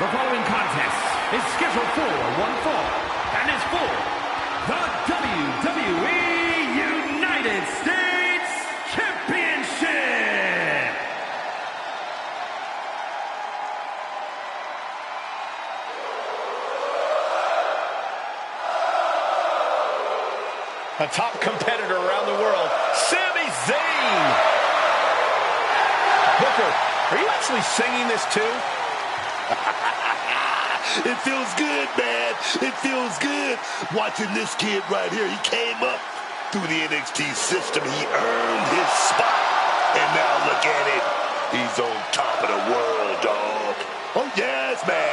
The following contest is scheduled for one fall and is for the WWE United States Championship. A top competitor around the world, Sami Zayn. Booker, are you actually singing this too? It feels good, man. It feels good. Watching this kid right here. He came up through the NXT system. He earned his spot. And now look at it. He's on top of the world, dog. Oh, yes, man.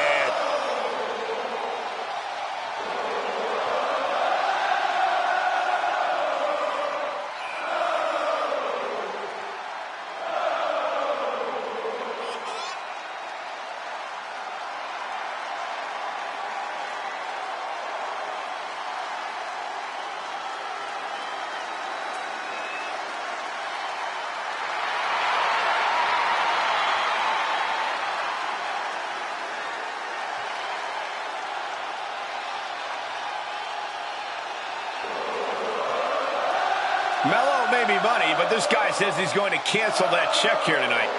Melo may be money, but this guy says he's going to cancel that check here tonight.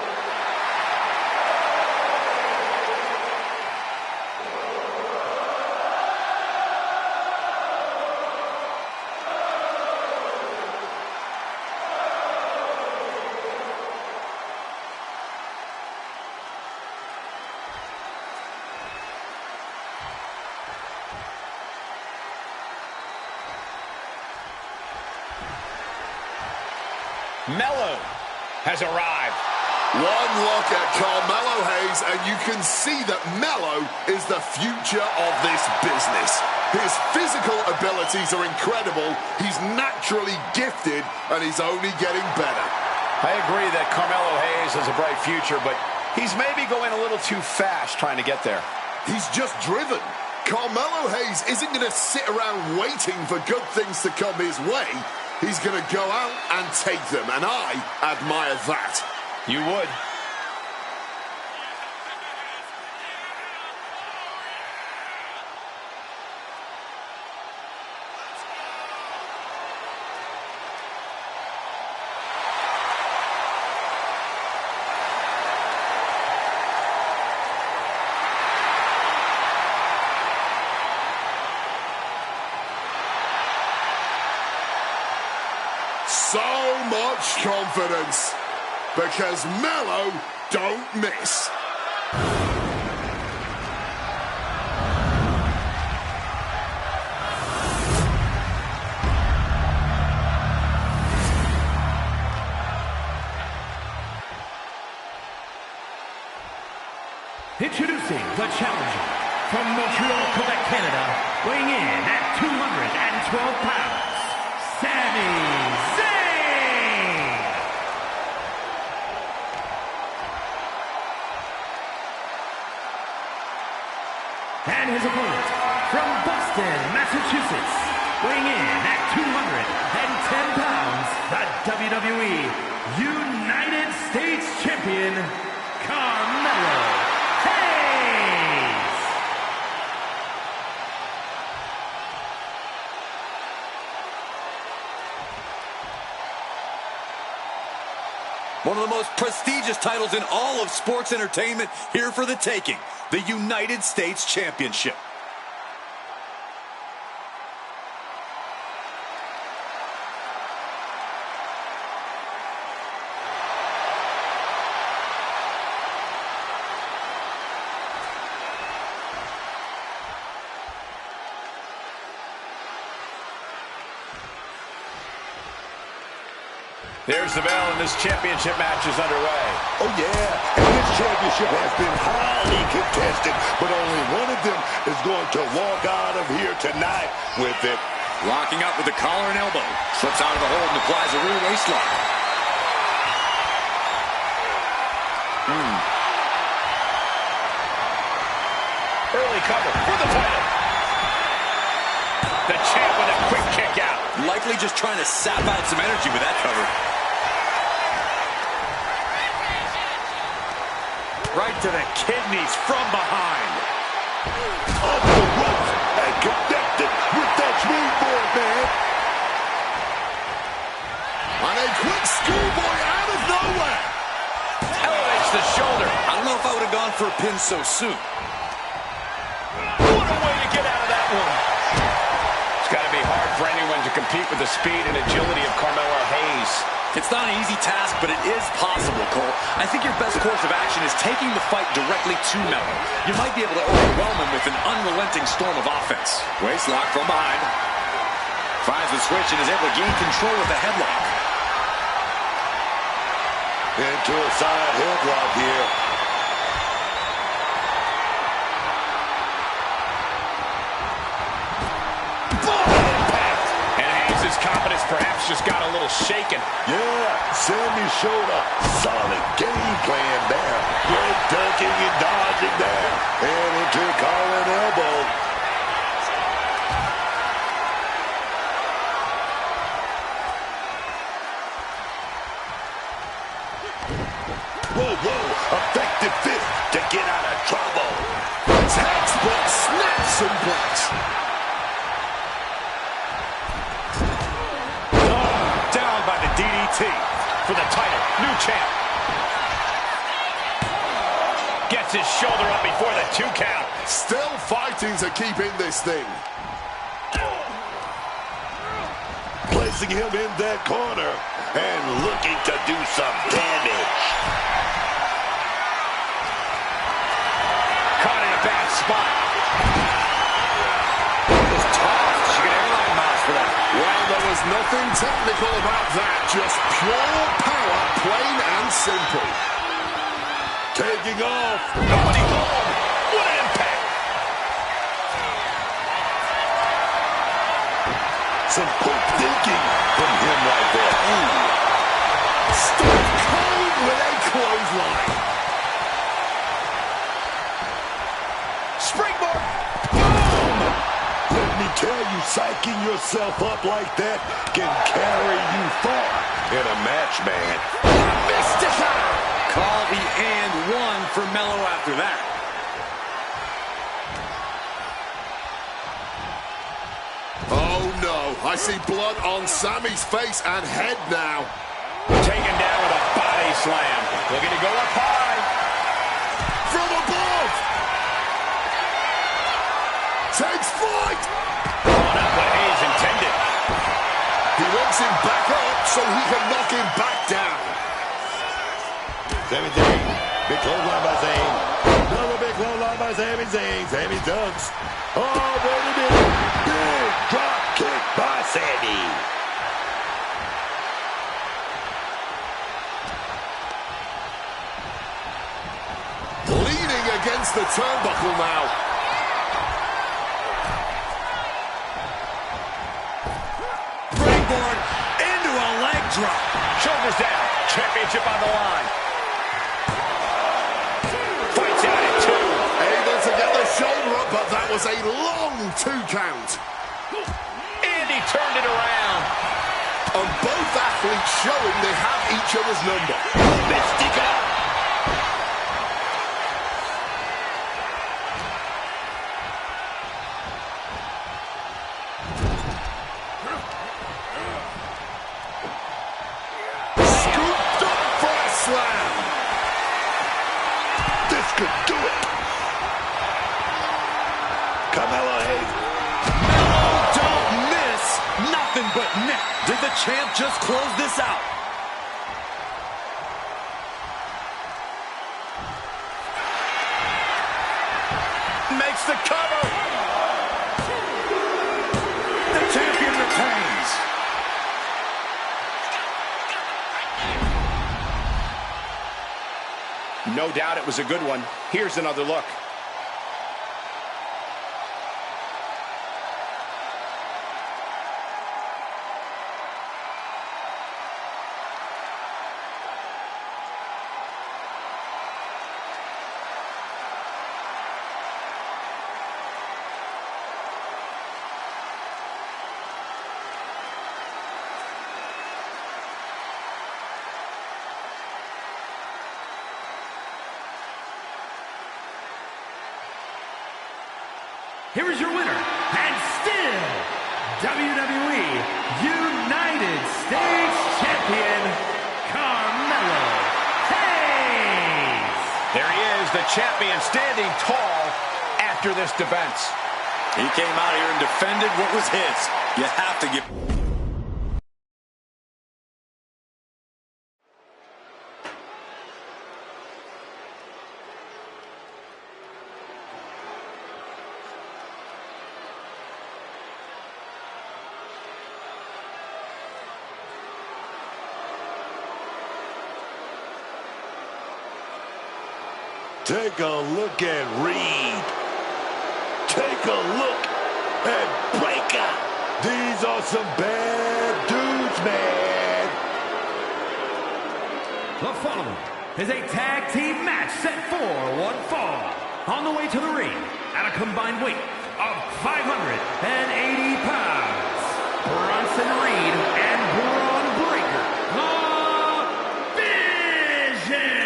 Melo has arrived. One look at Carmelo Hayes, and you can see that Melo is the future of this business. His physical abilities are incredible. He's naturally gifted, and he's only getting better. I agree that Carmelo Hayes has a bright future, but he's maybe going a little too fast trying to get there. He's just driven. Carmelo Hayes isn't going to sit around waiting for good things to come his way. He's going to go out and take them, and I admire that. You would. So much confidence, because Melo don't miss. Introducing the challenger from Montreal, Quebec, Canada, weighing in at 212 pounds, Sami Zayn. And his opponent from Boston, Massachusetts, weighing in at 210 pounds, the WWE United States Champion, Carmelo Hayes. One of the most prestigious titles in all of sports entertainment, here for the taking. The United States Championship. There's the bell, and this championship match is underway. Oh, yeah. And this championship has been highly contested, but only one of them is going to walk out of here tonight with it. Locking up with the collar and elbow. Slips out of the hold and applies a rear waist lock. Early cover for the title. The champ with a quick kick out. Likely just trying to sap out some energy with that cover. Right to the kidneys from behind. Up the ropes and connected with that springboard, man. And a quick schoolboy out of nowhere. Elevates the shoulder. I don't know if I would have gone for a pin so soon. What a way to get out of that one. It's got to be hard for anyone to compete with the speed and agility of Carmelo Hayes. It's not an easy task, but it is possible, Cole. I think your best course of action is taking the fight directly to Melo. You might be able to overwhelm him with an unrelenting storm of offense. Waist lock from behind. Finds the switch and is able to gain control with the headlock. Into a side headlock here. Confidence perhaps just got a little shaken. Yeah, Sammy showed a solid game plan there. Great ducking and dodging there. And into collar and elbow. Whoa, whoa, effective fist to get out of trouble. Textbook snap suplex. DDT for the title. New champ. Gets his shoulder up before the 2 count. Still fighting to keep in this thing. Placing him in that corner and looking to do some damage. Caught in a bad spot. Well, there was nothing technical about that. Just pure power, plain and simple. Taking off. Nobody home. What an impact. Some quick thinking from him right there. Stone Cold with a clothesline. Springboard. Let me tell you, psyching yourself up like that can carry you far in a match, man. Mystica. Call the and one for Melo after that. Oh no, I see blood on Sammy's face and head now. Taken down with a body slam. Looking to go up high. From above. Takes flight. Oh, not what Hayes intended. He wants him back up so he can knock him back down. Sami Zayn. Big clothesline by Zayn. Another big clothesline by Sami Zayn. Sami dunks. Oh, wait a minute. Big drop kick by Sami. Leaning against the turnbuckle now. Springboard into a leg drop. Shoulders down. Championship on the line. Fights out at 2. Able to get the shoulder up, but that was a long 2 count. And he turned it around. And both athletes showing they have each other's number. Mystica. Scooped up for a slam. This could do it. Carmelo Hayes. Melo don't miss. Nothing but net. Did the champ just close this out? Makes the cover. The champion retains. No doubt it was a good one. Here's another look. here is your winner, and still WWE United States Champion, Carmelo Hayes. There he is, the champion, standing tall after this defense. He came out here and defended what was his. You have to give... Take a look at Reed. Take a look at Breaker. These are some bad dudes, man. The following is a tag team match set for one fall. On the way to the ring at a combined weight of 580 pounds, Bronson Reed and Braun Breaker, the Vision.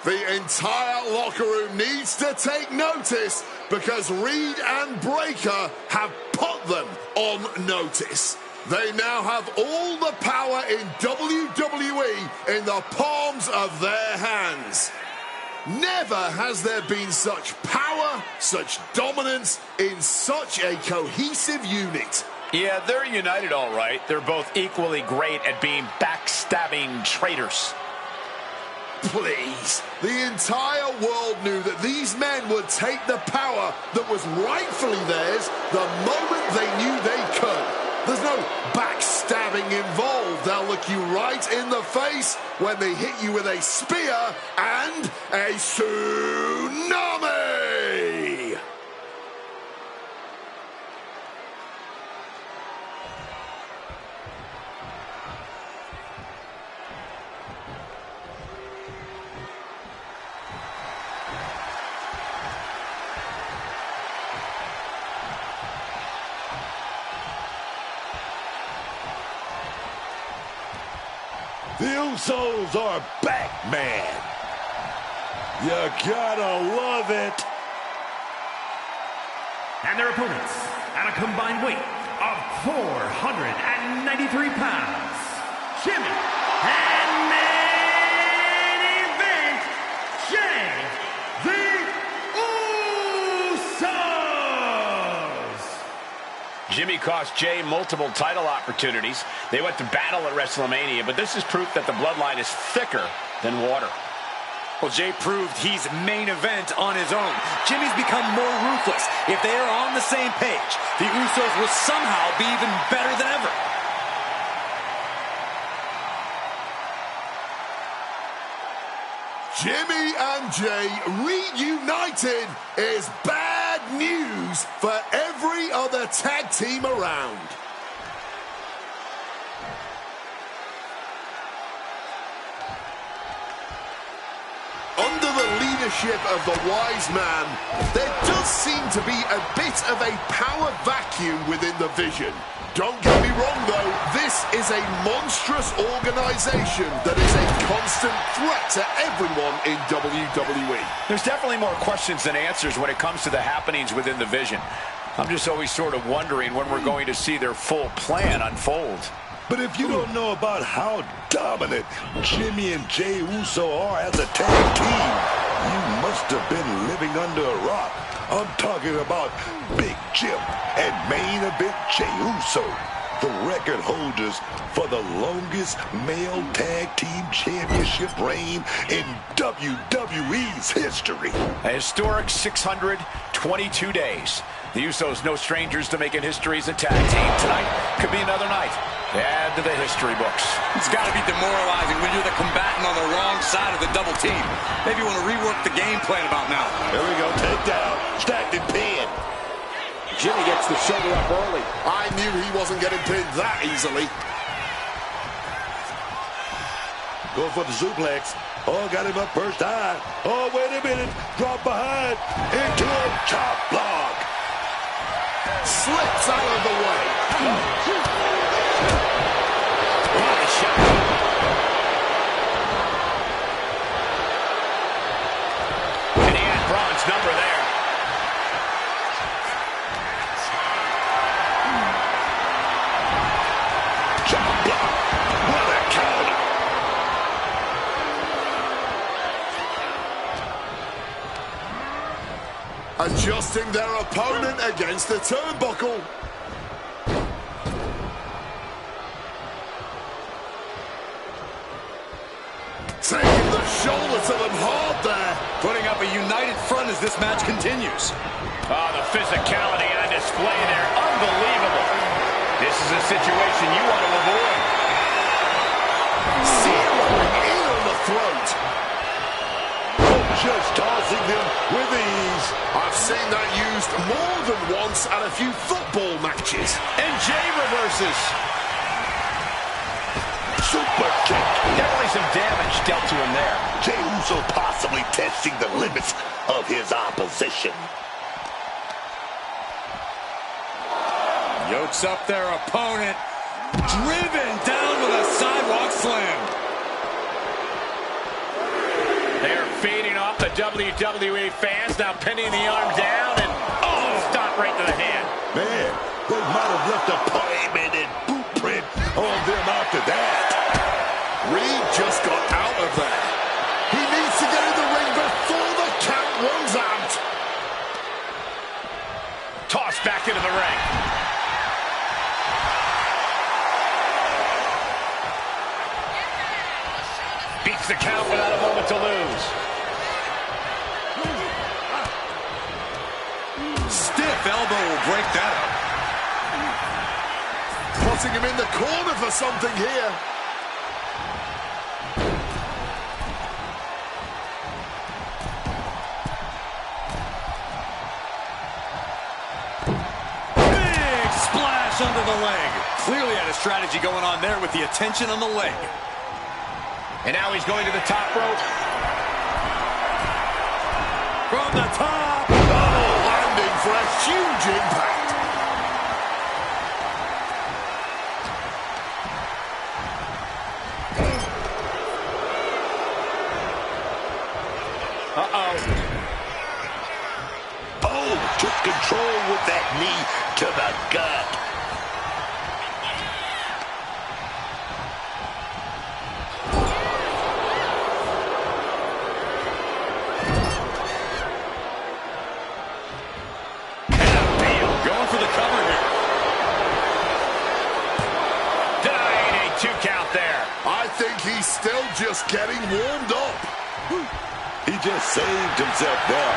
The entire locker room needs to take notice because Reed and Breaker have put them on notice. They now have all the power in WWE in the palms of their hands. Never has there been such power, such dominance in such a cohesive unit. Yeah, they're united all right. They're both equally great at being backstabbing traitors. Please. The entire world knew that these men would take the power that was rightfully theirs the moment they knew they could. There's no backstabbing involved. They'll look you right in the face when they hit you with a spear and a tsunami. The Usos are back, man. You gotta love it. And their opponents at a combined weight of 493 pounds, Jimmy and main event, Jay the Usos. Jimmy cost Jay multiple title opportunities. They went to battle at WrestleMania, but this is proof that the bloodline is thicker than water. Well, Jay proved he's main event on his own. Jimmy's become more ruthless. If they are on the same page, the Usos will somehow be even better than ever. Jimmy and Jay reunited is bad news for every other tag team around. Under the leadership of the wise man, there does seem to be a bit of a power vacuum within the Vision. Don't get me wrong, though, this is a monstrous organization that is a constant threat to everyone in WWE. There's definitely more questions than answers when it comes to the happenings within the Vision. I'm just always sort of wondering when we're going to see their full plan unfold. But if you don't know about how dominant Jimmy and Jey Uso are as a tag team, you must have been living under a rock. I'm talking about Big Jim and main event Jey Uso, the record holders for the longest male tag team championship reign in WWE's history. A historic 622 days. The Usos no strangers to making history as a tag team. Tonight could be another night to add to the history books. It's got to be demoralizing when you're the combatant on the wrong side of the double team. Maybe you want to rework the game plan about now. There we go, takedown, stacked and pinned. Jimmy gets the shoulder up early. I knew he wasn't getting pinned that easily. Go for the suplex. Oh, got him up first time. Oh, wait a minute. Drop behind. Into a chop block. Slips out of the way. What a shot. And he had Braun's number. Adjusting their opponent against the turnbuckle. Taking the shoulder to them hard there. Putting up a united front as this match continues. Oh, the physicality on display there. Unbelievable. This is a situation you want to avoid. Zeroing in on the throat. Oh, just tossing them with ease. I've seen that used more than once at a few football matches. And Jay reverses. Super kick. Definitely some damage dealt to him there. Jey Uso possibly testing the limits of his opposition. Yokes up their opponent. Driven down with a sidewalk slam. They're feeding off the WWE fans, now pinning the arm down, and stop right to the hand. Man, they might have left a payment and boot print on them after that. Reed just got out of there. He needs to get in the ring before the count runs out. Tossed back into the ring. Beats the count without a moment to lose. Stiff elbow will break that up. Putting him in the corner for something here. Big splash under the leg. Clearly had a strategy going on there with the attention on the leg. And now he's going to the top rope. From the top. Oh, landing for a huge impact. Oh, took control with that knee to the gut. Going for the cover here. Denying a 2 count there. I think he's still just getting warmed up. He just saved himself there.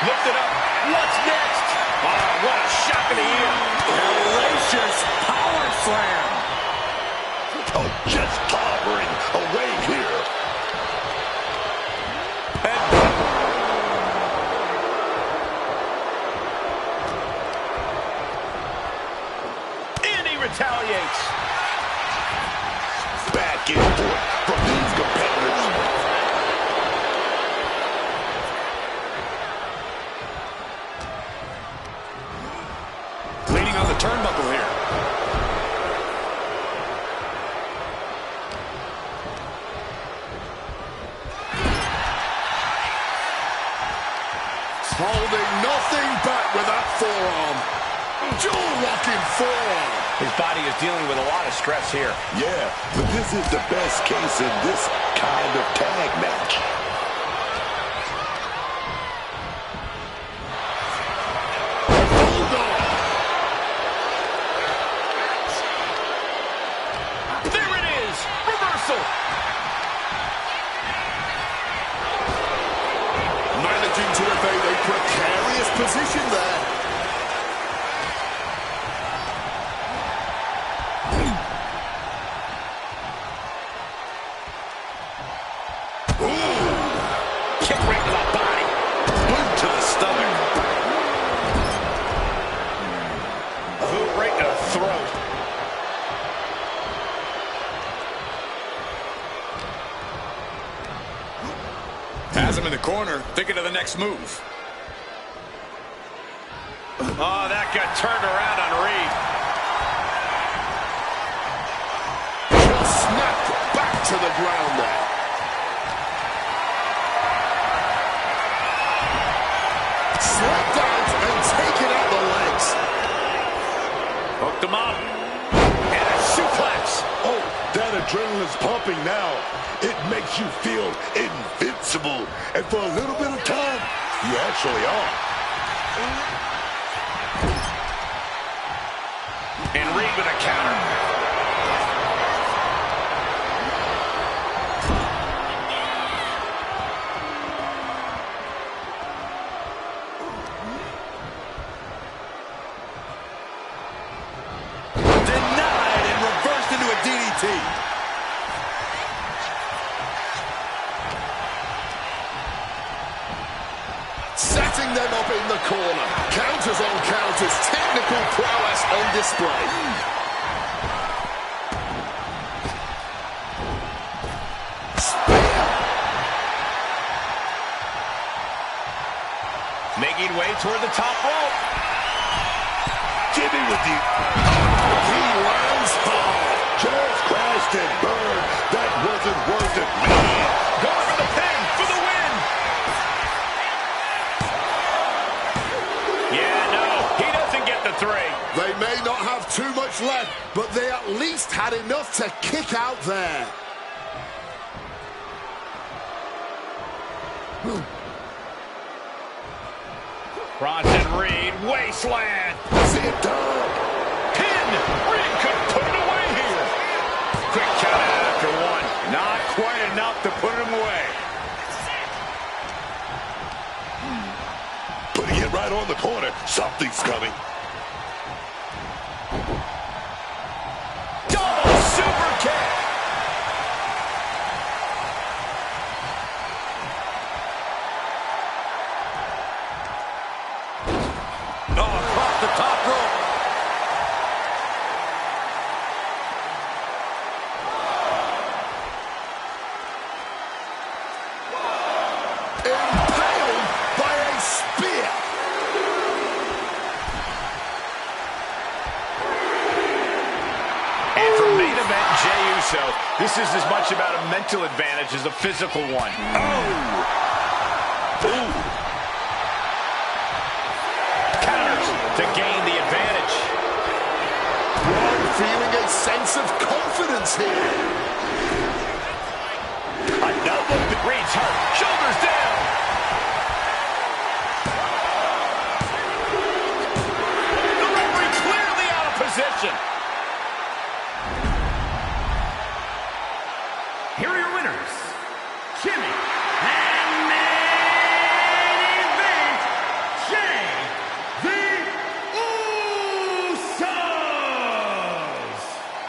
Lift it up. What's next? Oh, what a shock of the ear. Hellacious power slam. Oh, just towering away here. And he retaliates. Back and forth from these competitors. Leaning on the turnbuckle here. Holding nothing back with that forearm. Jaw-locking forearm. His body is dealing with a lot of stress here. Yeah, but this is the best case in this kind of tag match. Hold on. There it is. Reversal. Managing to evade a precarious position there. Kick right to the body. Boot to the stomach. Boot right to the throat. Has him in the corner, thinking of the next move. Oh, that got turned around on Reed. Just snapped back to the ground there. Slapped out and taken out the legs. Hooked him up. And a suplex. Oh, that adrenaline's pumping now. It makes you feel invincible. And for a little bit of time, you actually are. And Reed with a counter. Denied and reversed into a DDT. Setting them up in the corner. Counters on counters. Technical prowess on display. Spear. Making way toward the top rope. Jimmy with the... He lands hard. Just crashed and burned. That wasn't worth it, man. Going for the pin for the win. Yeah, no, he doesn't get the 3. They may not have too much left, but they at least had enough to kick out there. Bronson Reed, wasteland. See it done. Pin. Reed could put it away here. Quick count out after 1. Not quite enough to put him away. Putting it right on the corner. Something's coming. Double super kick. Oh, across the top rope. Impaled by a spear. And for main event Jey Uso, this is as much about a mental advantage as a physical one. Oh! Ooh! Counters to gain the advantage. I'm feeling a sense of confidence here. Another big... Reed's hurt. Shoulders down. The referee clearly out of position. Here are your winners, Jimmy, and main event, Jey the Usos.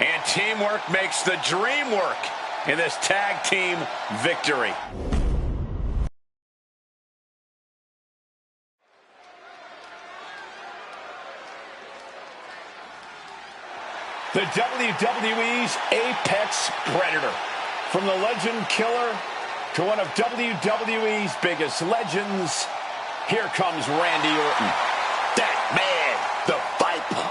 And teamwork makes the dream work in this tag team victory. The WWE's Apex Predator. From the legend killer to one of WWE's biggest legends, here comes Randy Orton. That man, the Viper.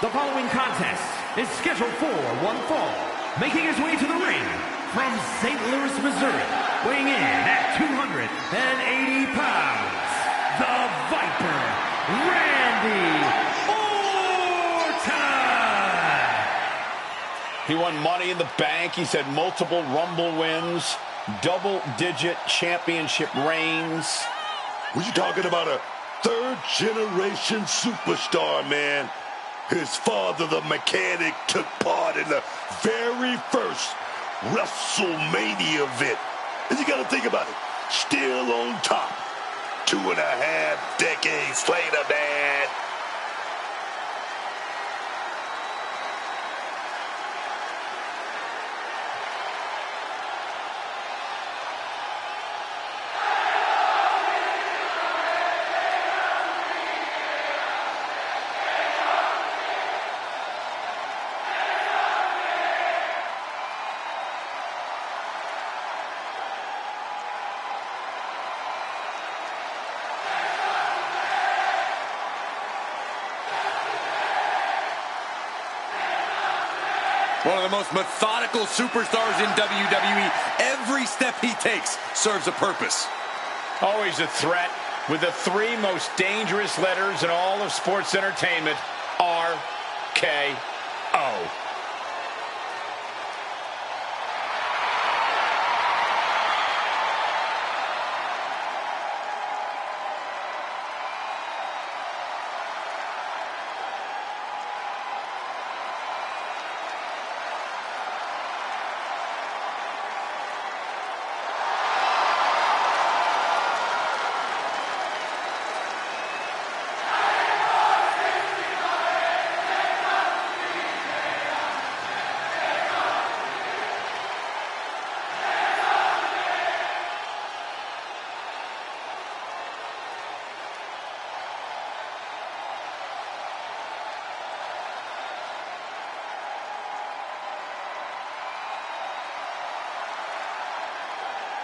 The following contest is scheduled for one fall. Making his way to the ring from St. Louis, Missouri, weighing in at 280 pounds, the Viper, Randy Orton! He won Money in the Bank. He's had multiple Rumble wins, double-digit championship reigns. We're talking about a third-generation superstar, man. His father, the Mechanic, took part in the very first WrestleMania event. And you got to think about it. Still on top. 2.5 decades later, man. One of the most methodical superstars in WWE. Every step he takes serves a purpose. Always a threat with the three most dangerous letters in all of sports entertainment, RKO.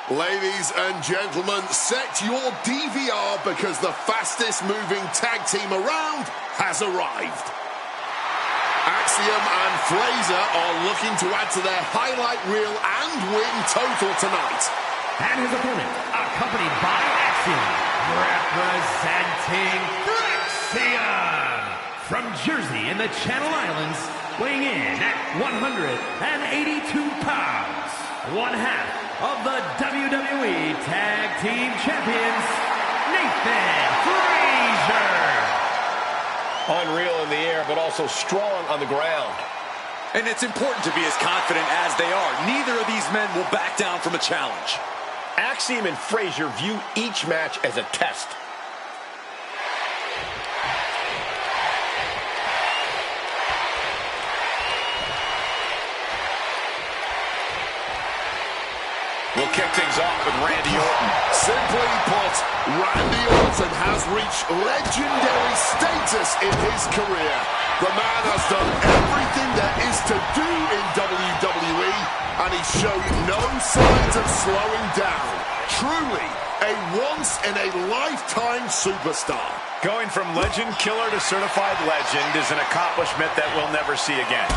Ladies and gentlemen, set your DVR because the fastest moving tag team around has arrived. Axiom and Fraser are looking to add to their highlight reel and win total tonight. And his opponent, accompanied by Axiom, representing Axiom from Jersey in the Channel Islands, weighing in at 182 pounds, one half of the WWE Tag Team Champions, Nathan Frazier. Unreal in the air, but also strong on the ground. And it's important to be as confident as they are. Neither of these men will back down from a challenge. Axiom and Frazier view each match as a test. We'll kick things off with Randy Orton. Simply put, Randy Orton has reached legendary status in his career. The man has done everything there is to do in WWE, and he showed no signs of slowing down. Truly, a once-in-a-lifetime superstar. Going from legend killer to certified legend is an accomplishment that we'll never see again.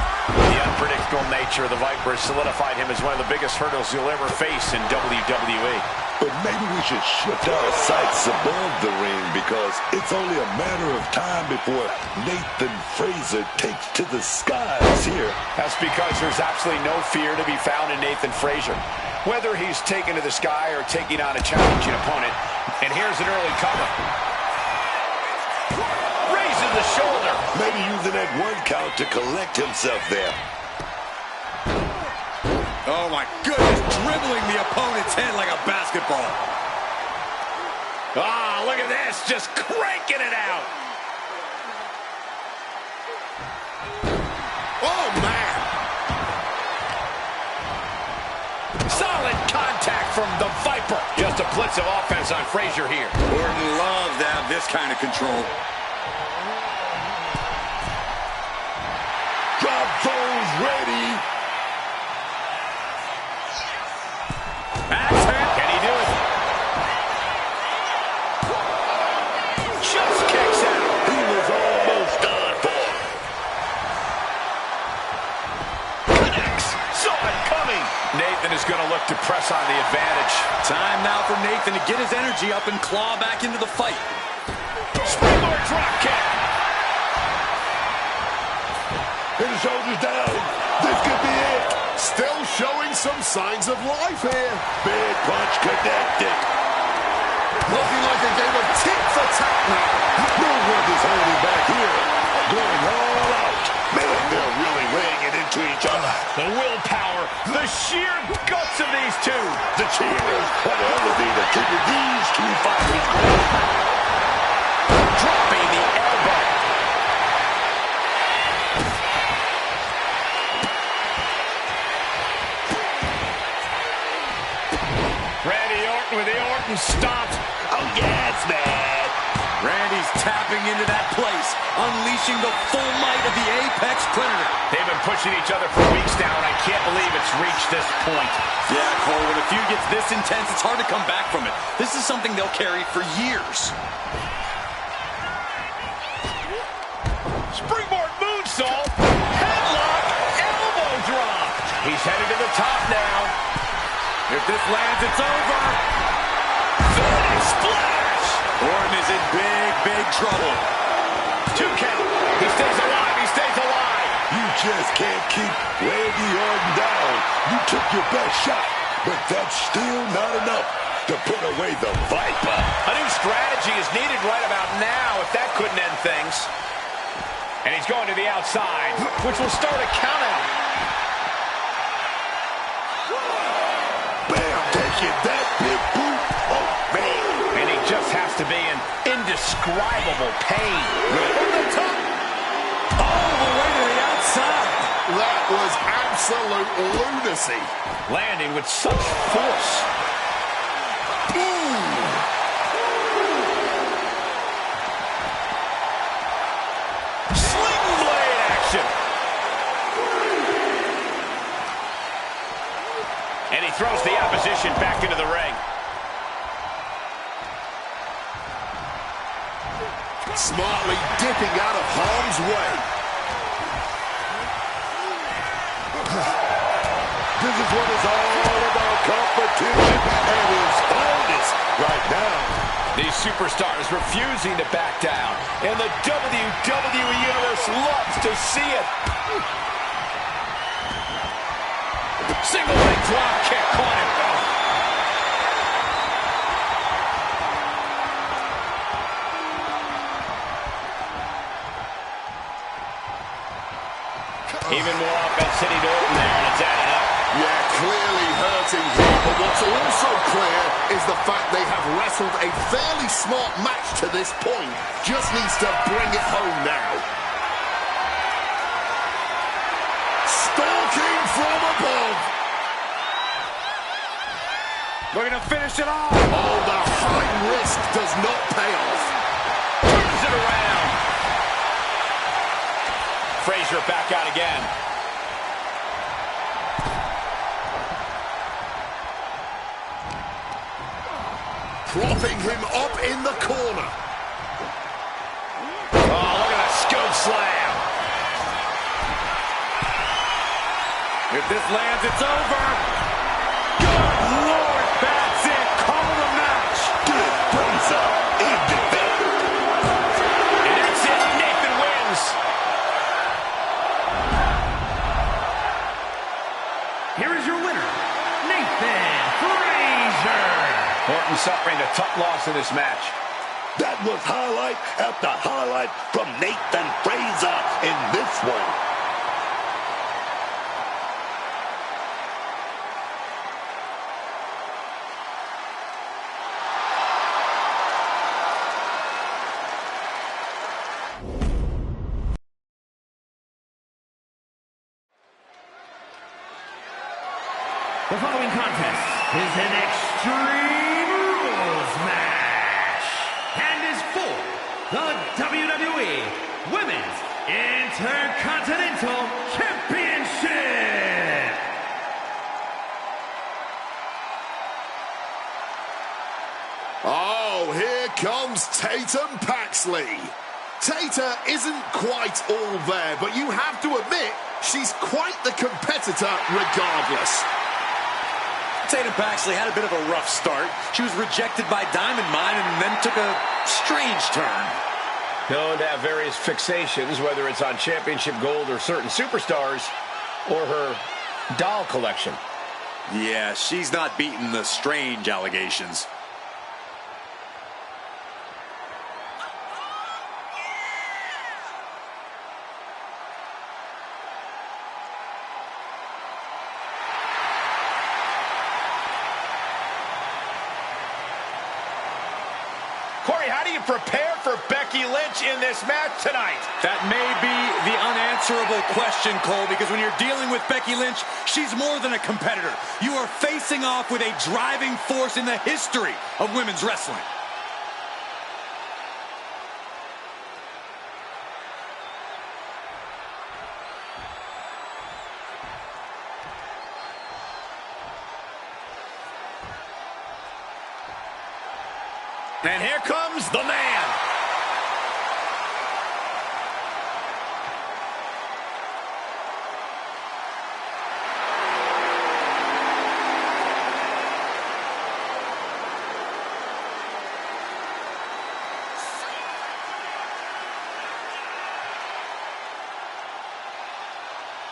The unpredictable nature of the Viper has solidified him as one of the biggest hurdles you'll ever face in WWE. But maybe we should shift our sights above the ring, because it's only a matter of time before Nathan Frazier takes to the skies here. That's because there's absolutely no fear to be found in Nathan Frazier. Whether he's taken to the sky or taking on a challenging opponent. And here's an early cover. Raises the shoulder. Maybe using that one count to collect himself there. Oh my goodness, dribbling the opponent's head like a basketball. Ah, look at this, just cranking it out. Oh, man. Solid contact from the Viper. Just a blitz of offense on Frazier here. Orton loves to have this kind of control. Drop those ready. That's it. Can he do it? Just kicks out. He was almost done for. Connects. Saw it coming. Nathan is going to look to press on the advantage. Time now for Nathan to get his energy up and claw back into the fight. Springboard drop kick. And the shoulders down. This could be it. Still showing some signs of life here. Big punch connected. Looking like a game of tit for tat now. No one is holding back here. Going all out. Man, they're really laying it into each other. The willpower, the sheer guts of these two. The cheers are the elevator keeping these two fighters going. Dropping the elbow. Randy Orton with the Orton stomp. Oh, yes, man. Randy's tapping into that place, unleashing the full might of the Apex Predator. They've been pushing each other for weeks now, and I can't believe it's reached this point. Yeah, Cole, when a feud gets this intense, it's hard to come back from it. This is something they'll carry for years. Springboard moonsault. Headlock. Elbow drop. top now. If this lands, it's over. Finish splash. Orton is in big trouble. 2 count. He stays alive. He stays alive. You just can't keep Randy Orton down. You took your best shot, but that's still not enough to put away the Viper. A new strategy is needed right about now if that couldn't end things. And he's going to the outside, which will start a count out. Bam, taking that big boot. Oh, man. And he just has to be in indescribable pain. From the top. All the way to the outside. That was absolute lunacy. Landing with such force. Sling blade action. And he throws the opposition back into the ring. Smartly dipping out of harm's way. This is what it's all about, competition at its finest right now. These superstars refusing to back down. And the WWE Universe loves to see it. Single leg drop kick on him. Even more offense hitting Orton there, and it's added up. Yeah, clearly hurting here, but what's also clear is the fact they have wrestled a fairly smart match to this point. Just needs to bring it home now. Stalking from above. Looking to finish it off. Oh, the high risk does not pay off. Turns it around. Frazier back out again. Propping him up in the corner. Oh, look at that scoop slam. If this lands, it's over. Good Lord, that's it. Call the match. Good Palooza in defense. And that's it. Nathan wins. Here is your winner, Nathan Frazier. Orton suffering a tough loss in this match. That was highlight after highlight from Nathan Frazier in this one. The following contest is an Extreme Rules match and is for the WWE Women's Intercontinental Championship. Oh, here comes Tatum Paxley. Tata isn't quite all there, but you have to admit, she's quite the competitor regardless. Tatum Paxley had a bit of a rough start. She was rejected by Diamond Mine and then took a strange turn. Known to have various fixations, whether it's on championship gold or certain superstars, or her doll collection. Yeah, she's not beating the strange allegations. Corey, how do you prepare for Becky Lynch in this match tonight? That may be the unanswerable question, Cole, because when you're dealing with Becky Lynch, she's more than a competitor. You are facing off with a driving force in the history of women's wrestling. And here comes the man.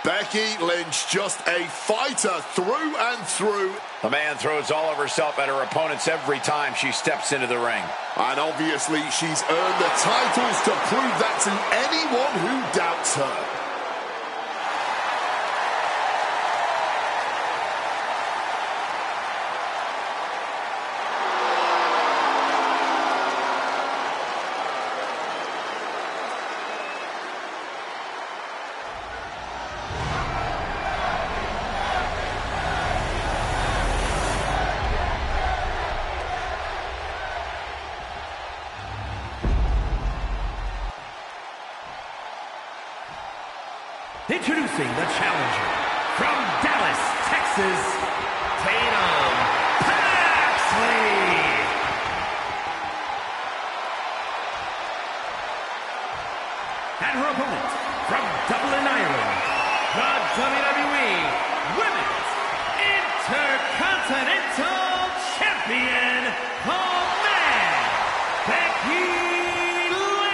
Becky Lynch, just a fighter through and through. The man throws all of herself at her opponents every time she steps into the ring. And obviously she's earned the titles to prove that to anyone who doubts her. Introducing the challenger from Dallas, Texas, Tatum Paxley. And her opponent from Dublin, Ireland, the WWE Women's Intercontinental Champion, the man, Becky Lynch.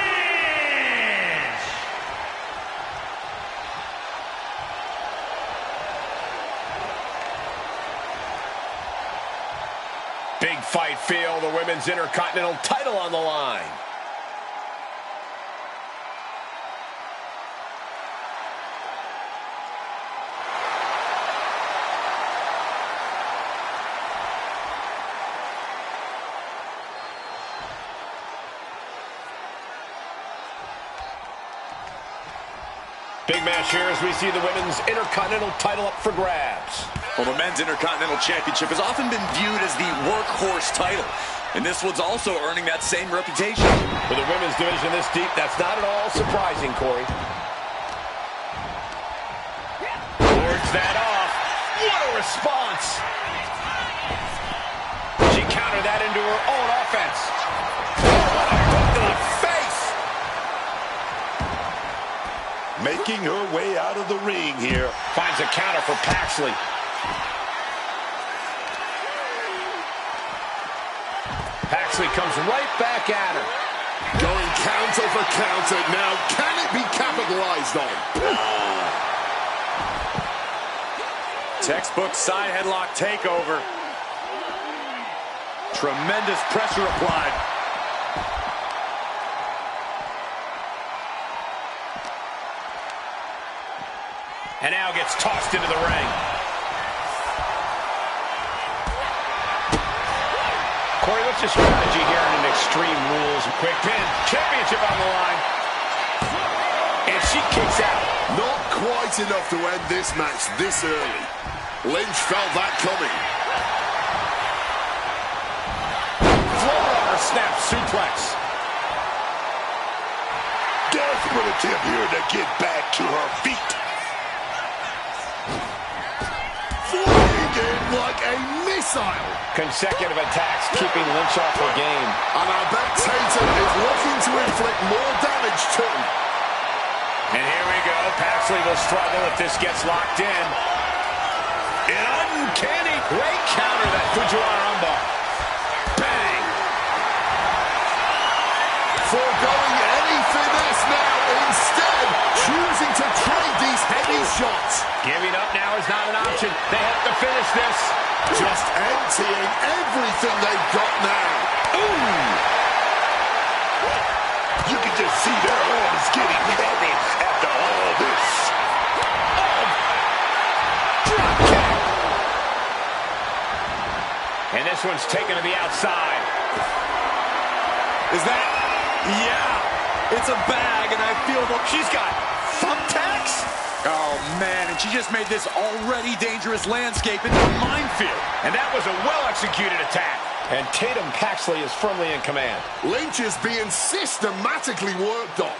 Big fight feel, the Women's Intercontinental title on the line. Big match here as we see the Women's Intercontinental title up for grabs. Well, the Men's Intercontinental Championship has often been viewed as the workhorse title, and this one's also earning that same reputation. For the women's division this deep, that's not at all surprising, Corey. Boards that off. What a response! She countered that into her own offense. What a hook to the face! Making her way out of the ring here. Finds a counter for Paxley. Paxley comes right back at her. Going counter for counter. Now, can it be capitalized on? Textbook side headlock takeover. Tremendous pressure applied. And now gets tossed into the ring. Corey, what's your strategy here in an Extreme Rules? Quick pin. Championship on the line. And she kicks out. Not quite enough to end this match this early. Lynch felt that coming. Floor on her snap suplex. Desperate attempt here to get back to her feet. Flying in like a missile. Consecutive attacks keeping Lynch off her game. And I bet Tatum is looking to inflict more damage too. And here we go. Paxley will struggle if this gets locked in. An uncanny great counter, that Fujiwara armbar. Bang! Foregoing any finesse now, instead choosing to trade these heavy shots. Giving up now is not an option. They have to finish this. Just emptying everything they've got now. Ooh! You can just see their arms getting heavy after all this. Drop kick. And this one's taken to the outside. Is that? Yeah. It's a bag, and I feel that she's got thumbtacks. Oh, man, and she just made this already dangerous landscape into a minefield. And that was a well-executed attack. And Tatum Paxley is firmly in command. Lynch is being systematically worked on.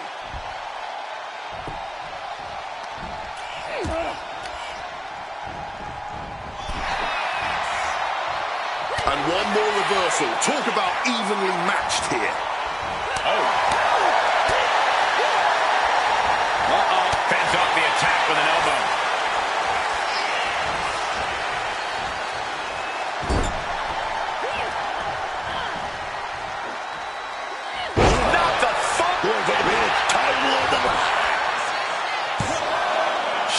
And one more reversal. Talk about evenly matched here. Oh. Uh-oh. Fends off the attack with an elbow.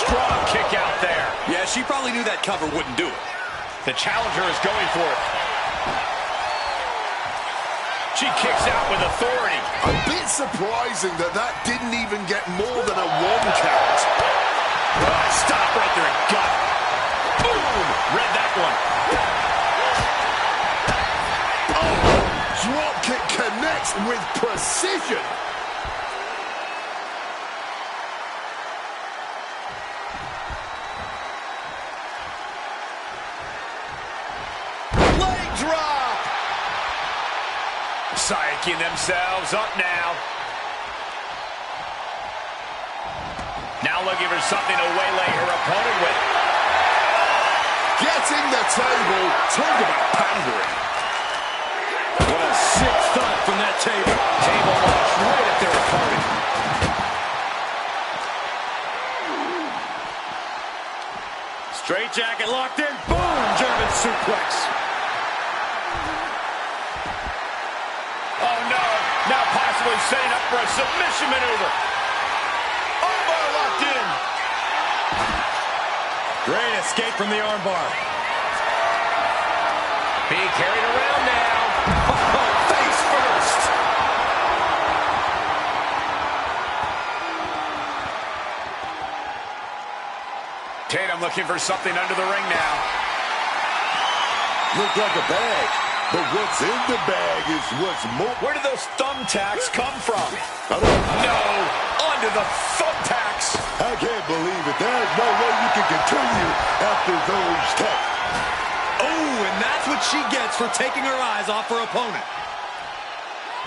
Strong kick out there. Yeah, she probably knew that cover wouldn't do it. The challenger is going for it. She kicks out with authority. A bit surprising that that didn't even get more than a 1 count. Stop right there and gut. Boom! Read that one. Oh, drop kick connects with precision. Leg drop. Psyching themselves up now. Now looking for something to waylay her opponent with. Getting the table. Talk about pandering. What a sick thud from that table. Table launched right at their opponent. Straight jacket locked in. Boom! German suplex. Oh no, now possibly setting up for a submission maneuver. Armbar locked in. Great escape from the armbar. Being carried around now. Oh, face first. Tatum looking for something under the ring now. Look like a bag, but what's in the bag is what's more. Where did those thumbtacks come from? I don't No, onto the thumbtacks. I can't believe it. There's no way you can continue after those tacks. Oh, and that's what she gets for taking her eyes off her opponent.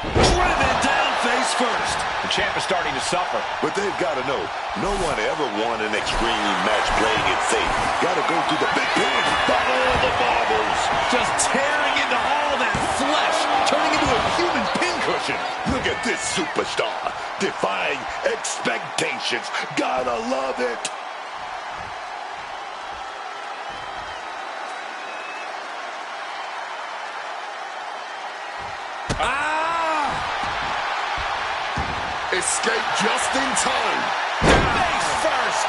Driven down face first. The champ is starting to suffer. But they've got to know, no one ever won an Extreme match playing it safe. Got to go through the big pin, all the marbles. Just tearing into all that flesh, turning into a human pincushion. Look at this superstar, defying expectations. Gotta love it. Escape just in time. Face first.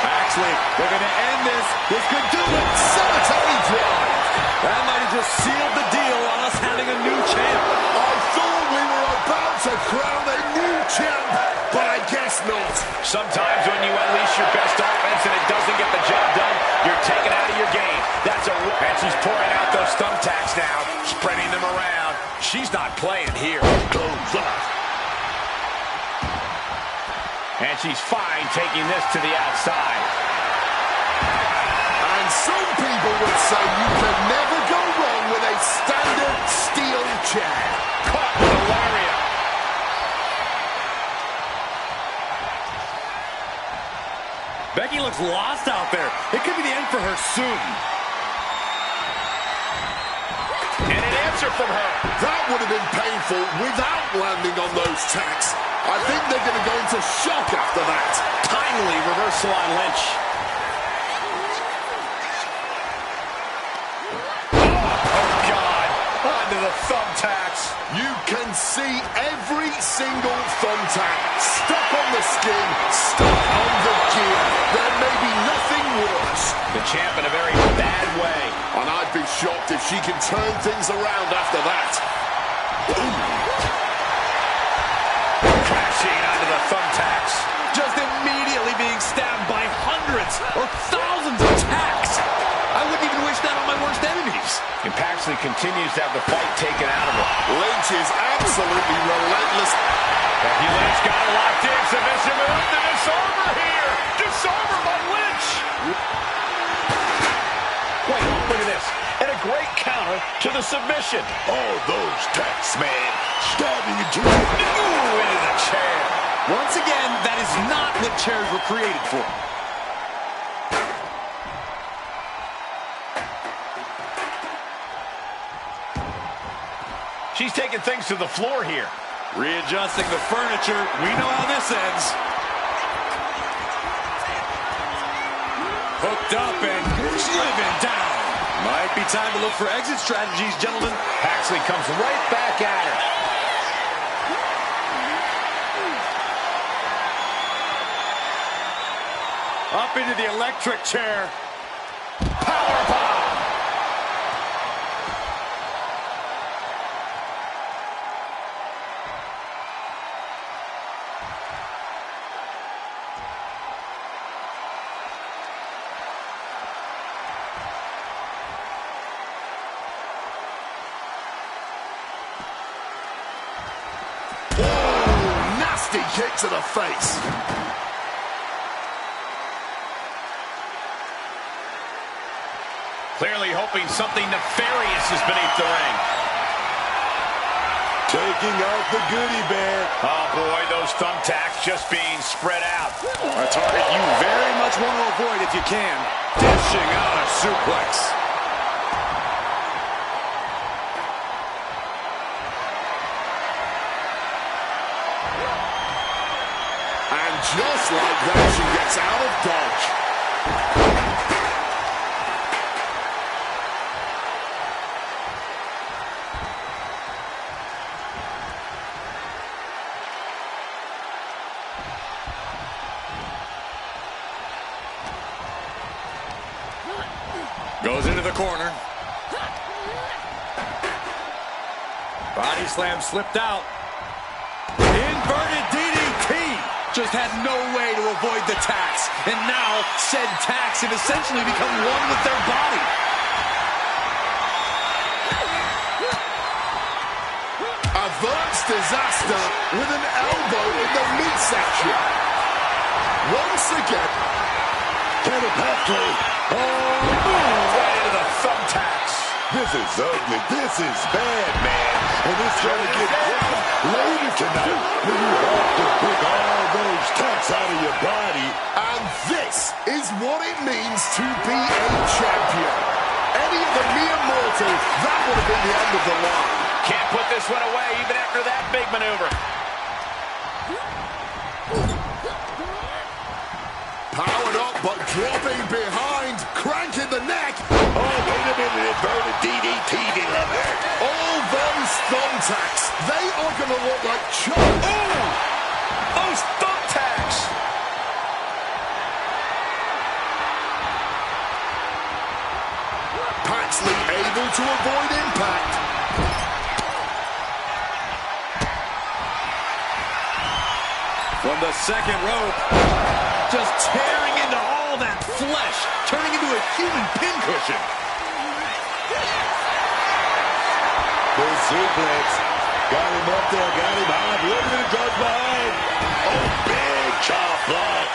Actually, they're going to end this. This could do it. Cemetery drive. That might have just sealed the deal on us having a new champ. I thought we were about to crown a new champ, but I guess not. Sometimes when you unleash your best offense and it doesn't get the job done, you're taken out of your game. That's a... And she's pouring out those thumbtacks now, spreading them around. She's not playing here. Goes up. And she's fine taking this to the outside. And some people would say you can never go wrong with a standard steel chair. Caught with a lariat. Becky looks lost out there. It could be the end for her soon. And an answer from her. That would have been painful without landing on those tacks. I think they're going to go into shock after that. Timely reversal on Lynch. Oh, God. Onto the thumbtacks. You can see every single thumbtack stuck on the skin, stuck on the gear. There may be nothing worse. The champ in a very bad way. And I'd be shocked if she can turn things around after that. Crashing onto the thumbtacks. Just immediately being stabbed by hundreds or thousands of tacks. I wouldn't even wish that on my worst enemies. And Paxley continues to have the fight taken out of her. Lynch is absolutely relentless. Becky Lynch got it locked in. Submission move. The disarmer here. Disarmer by Lynch. Wait, look at this. And a great counter to the submission. All those tacks, man. Stabbing into you. Ooh, into the chair. Once again, that is not what chairs were created for. She's taking things to the floor here. Readjusting the furniture. We know how this ends. Hooked up and driven down. Might be time to look for exit strategies, gentlemen. Paxley comes right back at her. Up into the electric chair. Powerbomb. Kick to the face. Clearly hoping something nefarious is beneath the ring. Taking out the goodie bag. Oh boy, those thumbtacks just being spread out. A target you very much want to avoid if you can. Dishing out a suplex. Just like that, she gets out of dodge. Goes into the corner. Body slam slipped out. Inverted DDT. Just had no way to avoid the tacks. And now, said tacks have essentially become one with their body. Averts disaster with an elbow in the midsection. Once again. Kenny Oh, right into the thumbtacks. This is ugly. This is bad, man. And it's going to get rough later tonight when you have to pick all those tacks out of your body. And this is what it means to be a champion. Any of the mere mortals, that would have been the end of the line. Can't put this one away even after that big maneuver. Powered up, but dropping behind. Crank in the neck. Oh, wait a minute. Inverted DDT deliver. All those thumbtacks, they are going to look like chunks. Ooh! Those thumbtacks! Paxley able to avoid impact. From the second rope, just tearing into all that flesh, turning into a human pincushion. Good suplex. Got him up there, got him high. Look at the drugs behind. Oh, big chop block.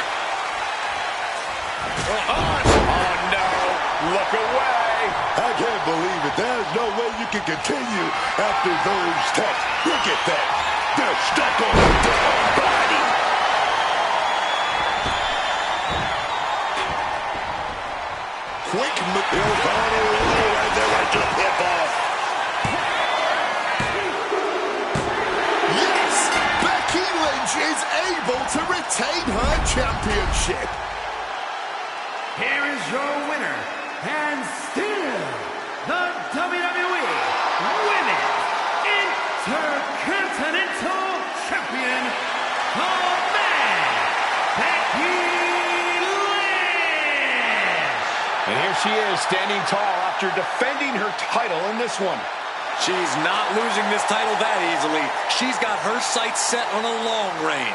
Oh, no. Look away. I can't believe it. There's no way you can continue after those taps. Look at that. They're stuck on the damn body. Quick He'll follow right there, right to the pin-ball. Yes! Becky Lynch is able to retain her championship. Here is your winner, and still the WWE Women's Intercontinental Champion, the man, Becky Lynch. And here she is, standing tall after defending her title in this one. She's not losing this title that easily. She's got her sights set on a long reign.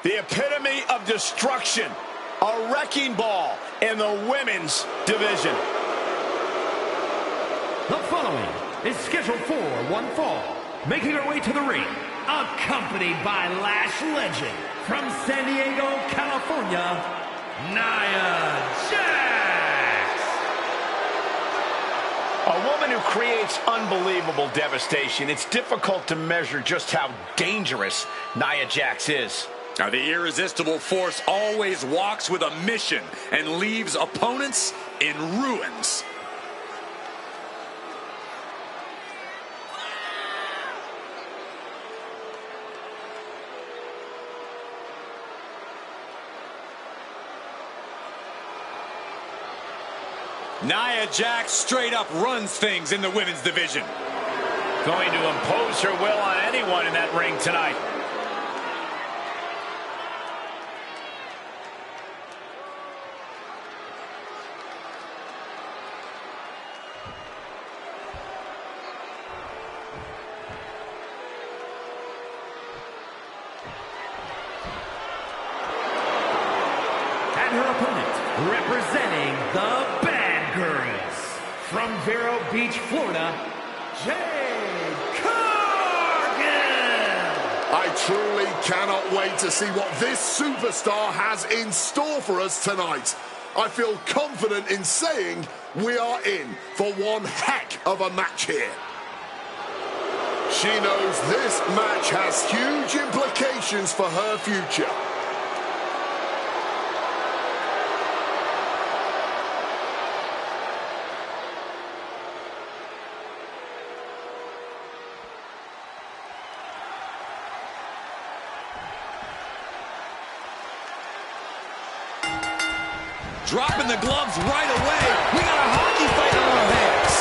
The epitome of destruction. A wrecking ball in the women's division. The following is scheduled for one fall. Making her way to the ring, accompanied by Lash Legend from San Diego, California, Nia Jax. A woman who creates unbelievable devastation. It's difficult to measure just how dangerous Nia Jax is. Now, the irresistible force always walks with a mission and leaves opponents in ruins. Nia Jax straight up runs things in the women's division. Going to impose her will on anyone in that ring tonight. And her opponent, representing the Bad Girls, from Vero Beach, Florida, Jade Cargill! I truly cannot wait to see what this superstar has in store for us tonight. I feel confident in saying we are in for one heck of a match here. She knows this match has huge implications for her future. Dropping the gloves right away. We got a hockey fight on our hands.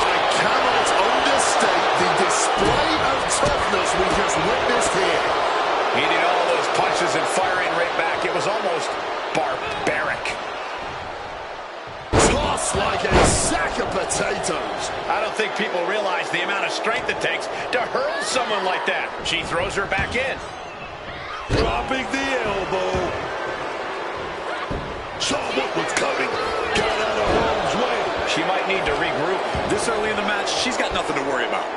I cannot understate the display of toughness we just witnessed here. Eating all those punches and firing right back. It was almost barbaric. Tossed like a sack of potatoes. I don't think people realize the amount of strength it takes to hurl someone like that. She throws her back in. Dropping the elbow. Saw what was coming. Got out of harm's way. She might need to regroup. This early in the match, she's got nothing to worry about.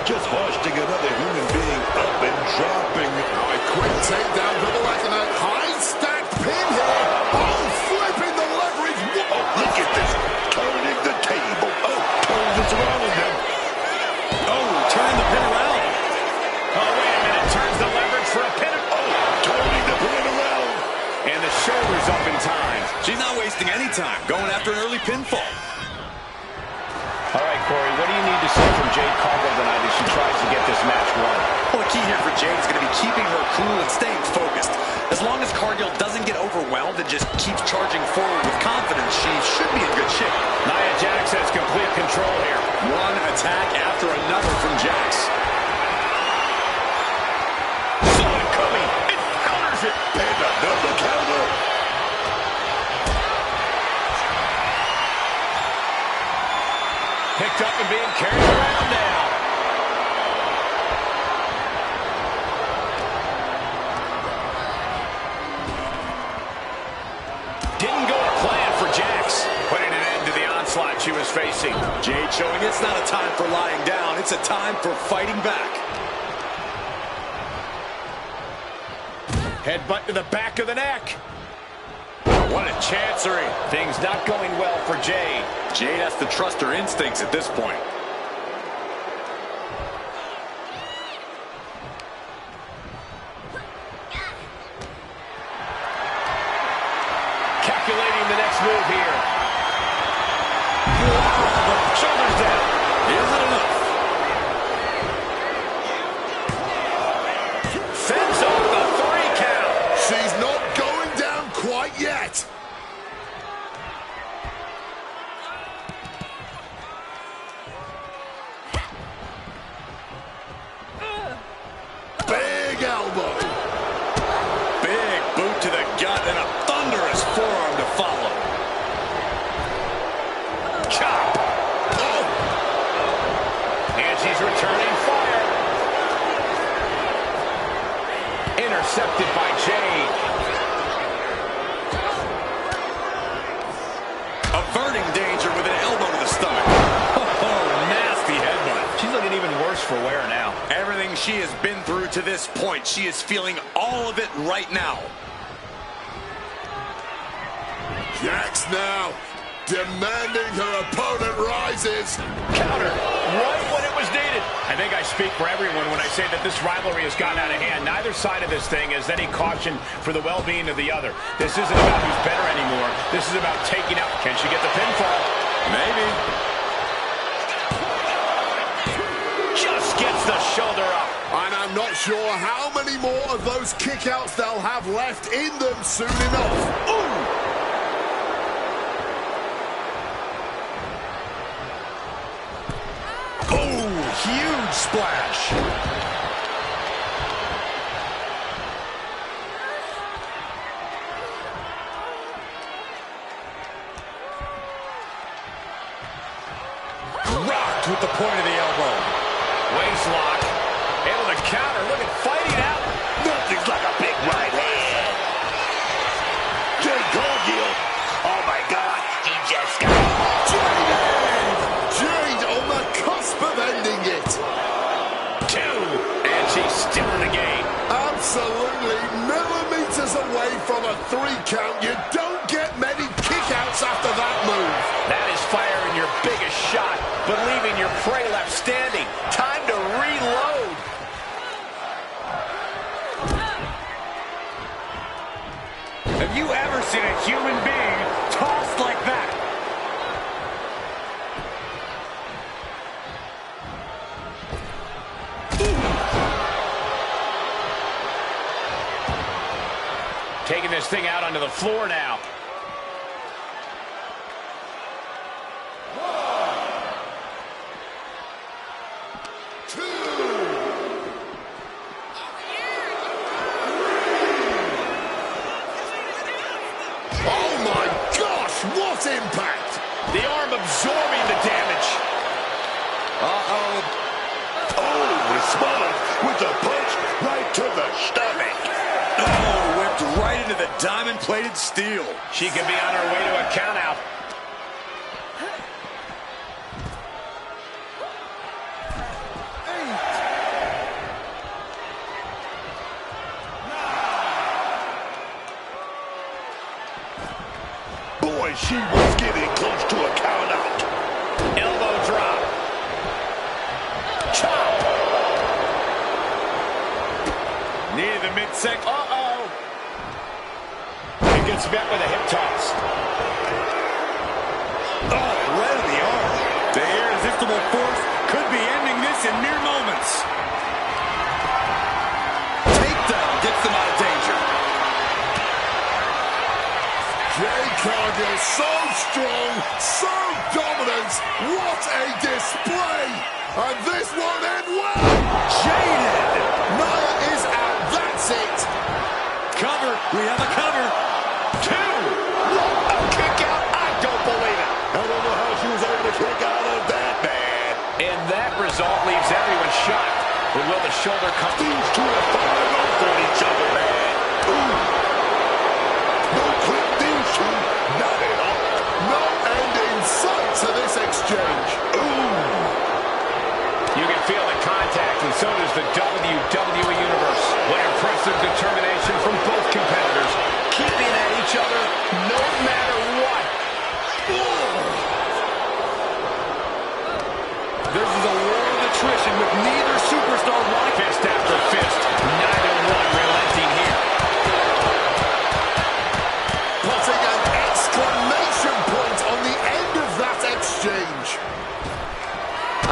Just hoisting another human being up and dropping. A quick takedown from the left and a high stacked pin here. Oh, flipping the leverage. Oh, look at this. Turning the table. Oh, turns it around on them. Oh, turning the pin around. Oh, wait a minute. Turns the leverage for a pin. Turning the pin around. And the shoulder's up in time. She's not wasting any time. Going after an early pinfall. All right, Corey, what do you need to see from Jade Cargill tonight as she tries to get this match won? Well, the key here for Jade is going to be keeping her cool and staying focused. As long as Cargill doesn't get overwhelmed and just keeps charging forward with confidence, she should be in good shape. Nia Jax has complete control here. One attack after another from Jax. Saw it coming. It counters it. And another counter. Picked up and being carried around now. Didn't go to plan for Jax. Putting an end to the onslaught she was facing. Jade showing it's not a time for lying down. It's a time for fighting back. Headbutt to the back of the neck. What a chancery. Things not going well for Jade. Jade has to trust her instincts at this point. Calculating the next move here. Shoulders down. Is it enough? Fends off the 3 count. She's not going down quite yet. Big elbow. Big boot to the gut and a thunderous forearm to follow. Chop. Oh, And she's returning fire. Intercepted by Jade. Averting danger with an elbow to the stomach. Oh, nasty headbutt. She's looking even worse for wear now. Everything she has been through to this point, she is feeling all of it right now. Jax now demanding her opponent rises. Counter right when it was needed. I think I speak for everyone when I say that this rivalry has gotten out of hand. Neither side of this thing has any caution for the well-being of the other. This isn't about who's better anymore. This is about taking out. Can she get the pinfall? Maybe. Just gets the shoulder up. And a I'm not sure how many more of those kickouts they'll have left in them soon enough. Ooh! Oh, huge splash. Rocked with the point of the elbow. Waist lock. Able to counter. Look at fighting out. Nothing's like a big right hand. Jade Cargill. Oh, my God. He just got Jade on the cusp of ending it. 2. And she's still in the game. Absolutely millimeters away from a 3 count. You don't get many kickouts after that move. That is firing your biggest shot, but leaving your prey left standing. Time to reload. Have you ever seen a human being tossed like that? Taking this thing out onto the floor now. Oh my gosh, what impact! The arm absorbing the damage. Oh, response with a punch right to the stomach. Oh, whipped right into the diamond-plated steel. She could be on her way to a countout. Boy, she was getting close to a count out. Elbow drop. Chop. Needed the midsection. Uh-oh. He gets met with a hip toss. Oh, right in the arm. The irresistible force could be ending this in mere moments. Takedown gets them out of danger. Jade Cargill, so strong, so dominant. What a display! And this won't end well. Jaded. Nia is out. That's it. Cover. We have a cover. 2. A kick out. I don't believe it. I don't know how she was able to kick out of that, man. And that result leaves everyone shocked. But will the shoulder come? These two are firing off on each other, man. Ooh. No clip, these two. Not at all. No end in sight to this exchange. Ooh. You can feel the contact, and so does the WWE Universe. What impressive determination from both competitors, keeping at each other no matter what. This is a war of attrition with neither superstar wanting Fist after fist, neither one relenting here. Putting an exclamation point on the end of that exchange.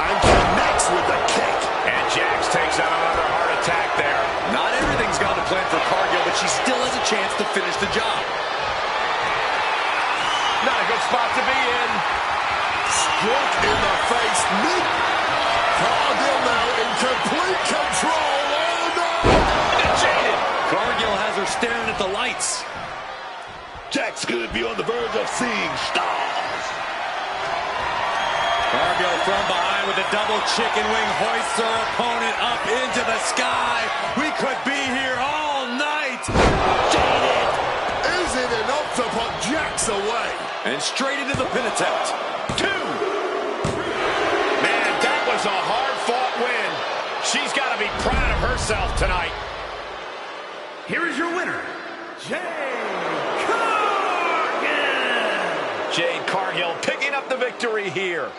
And connects with the kick. And Jax takes out another heart attack there. Not everything's gone to plan for Cargill, but she still has a chance to finish the job. Not a good spot to be in. Struck in the face. Cargill now in complete control. Oh no! Jaded. Cargill has her staring at the lights. Jax could be on the verge of seeing stars. Cargill from behind with a double chicken wing hoists her opponent up into the sky. We could be here all night. Jaded. Is it enough to put Jax away? And straight into the pin attempt. 2. Man, that was a hard-fought win. She's got to be proud of herself tonight. Here is your winner, Jade Cargill. Jade Cargill picking up the victory here.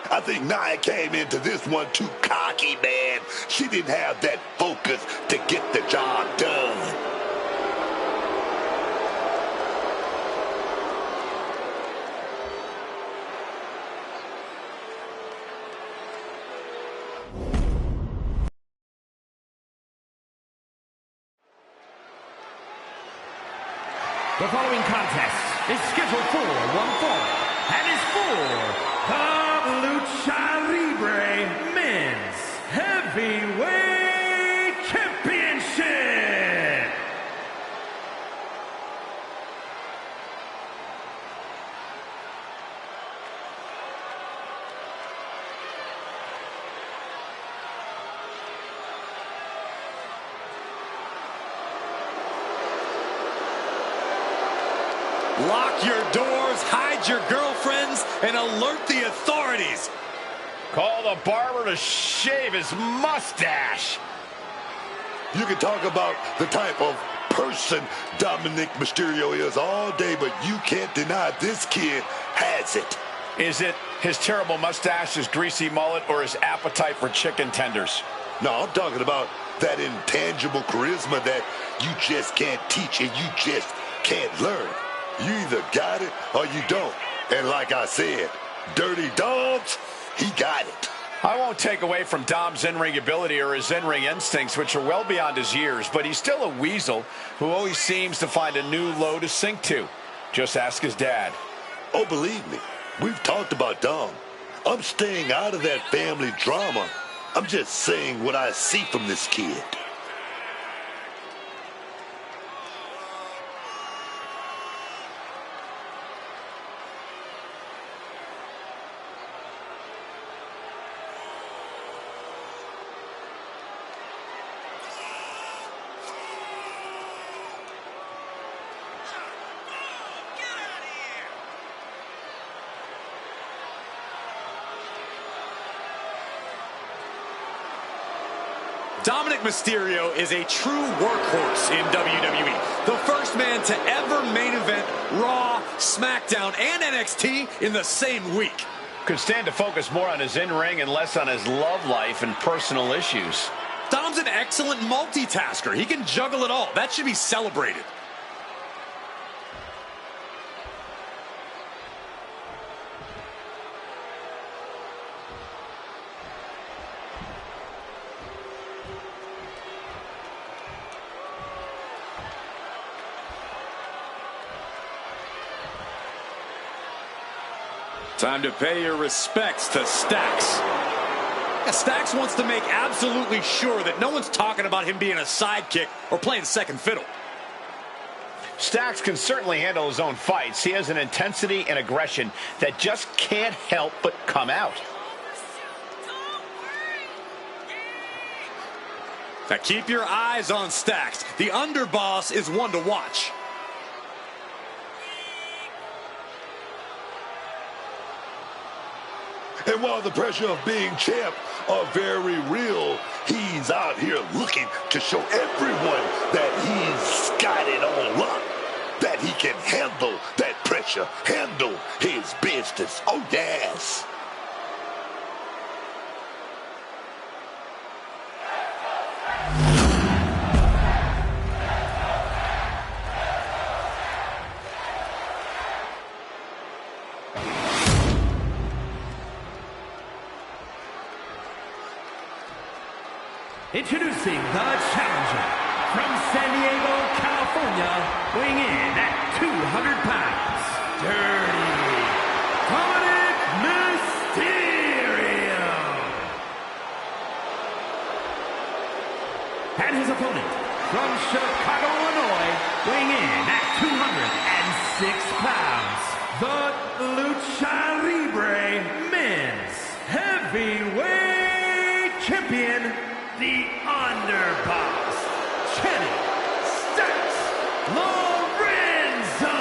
I think Nia came into this one too cocky, man. She didn't have that focus to get the job done. The following contest is scheduled for one fall and is for the Lucha Libre Men's Heavyweight Championship. Lock your doors, hide your girlfriends, and alert the authorities. Call the barber to shave his mustache. You can talk about the type of person Dominic Mysterio is all day, but you can't deny this kid has it. Is it his terrible mustache, his greasy mullet, or his appetite for chicken tenders? No, I'm talking about that intangible charisma that you just can't teach and you just can't learn. You either got it or you don't. And like I said, Dirty Dogs, he got it. I won't take away from Dom's in-ring ability or his in-ring instincts, which are well beyond his years, but he's still a weasel who always seems to find a new low to sink to. Just ask his dad. Oh, believe me, we've talked about Dom. I'm staying out of that family drama. I'm just saying what I see from this kid. Dominic Mysterio is a true workhorse in WWE. The first man to ever main event Raw, SmackDown, and NXT in the same week. Could stand to focus more on his in-ring and less on his love life and personal issues. Dom's an excellent multitasker. He can juggle it all. That should be celebrated. Time to pay your respects to Stacks. Yeah, Stacks wants to make absolutely sure that no one's talking about him being a sidekick or playing second fiddle. Stacks can certainly handle his own fights. He has an intensity and aggression that just can't help but come out. Now keep your eyes on Stacks. The underboss is one to watch. And while the pressure of being champ are very real, he's out here looking to show everyone that he's got it all up. That he can handle that pressure, handle his business. Oh, yes. Introducing the challenger from San Diego, California, weighing in at 200 pounds, Dirty Dominic Mysterio. And his opponent from Chicago, Illinois, weighing in at 206 pounds, the Lucha Libre Men's Heavyweight Champion, the underboss, Kenny Stacks Lorenzo.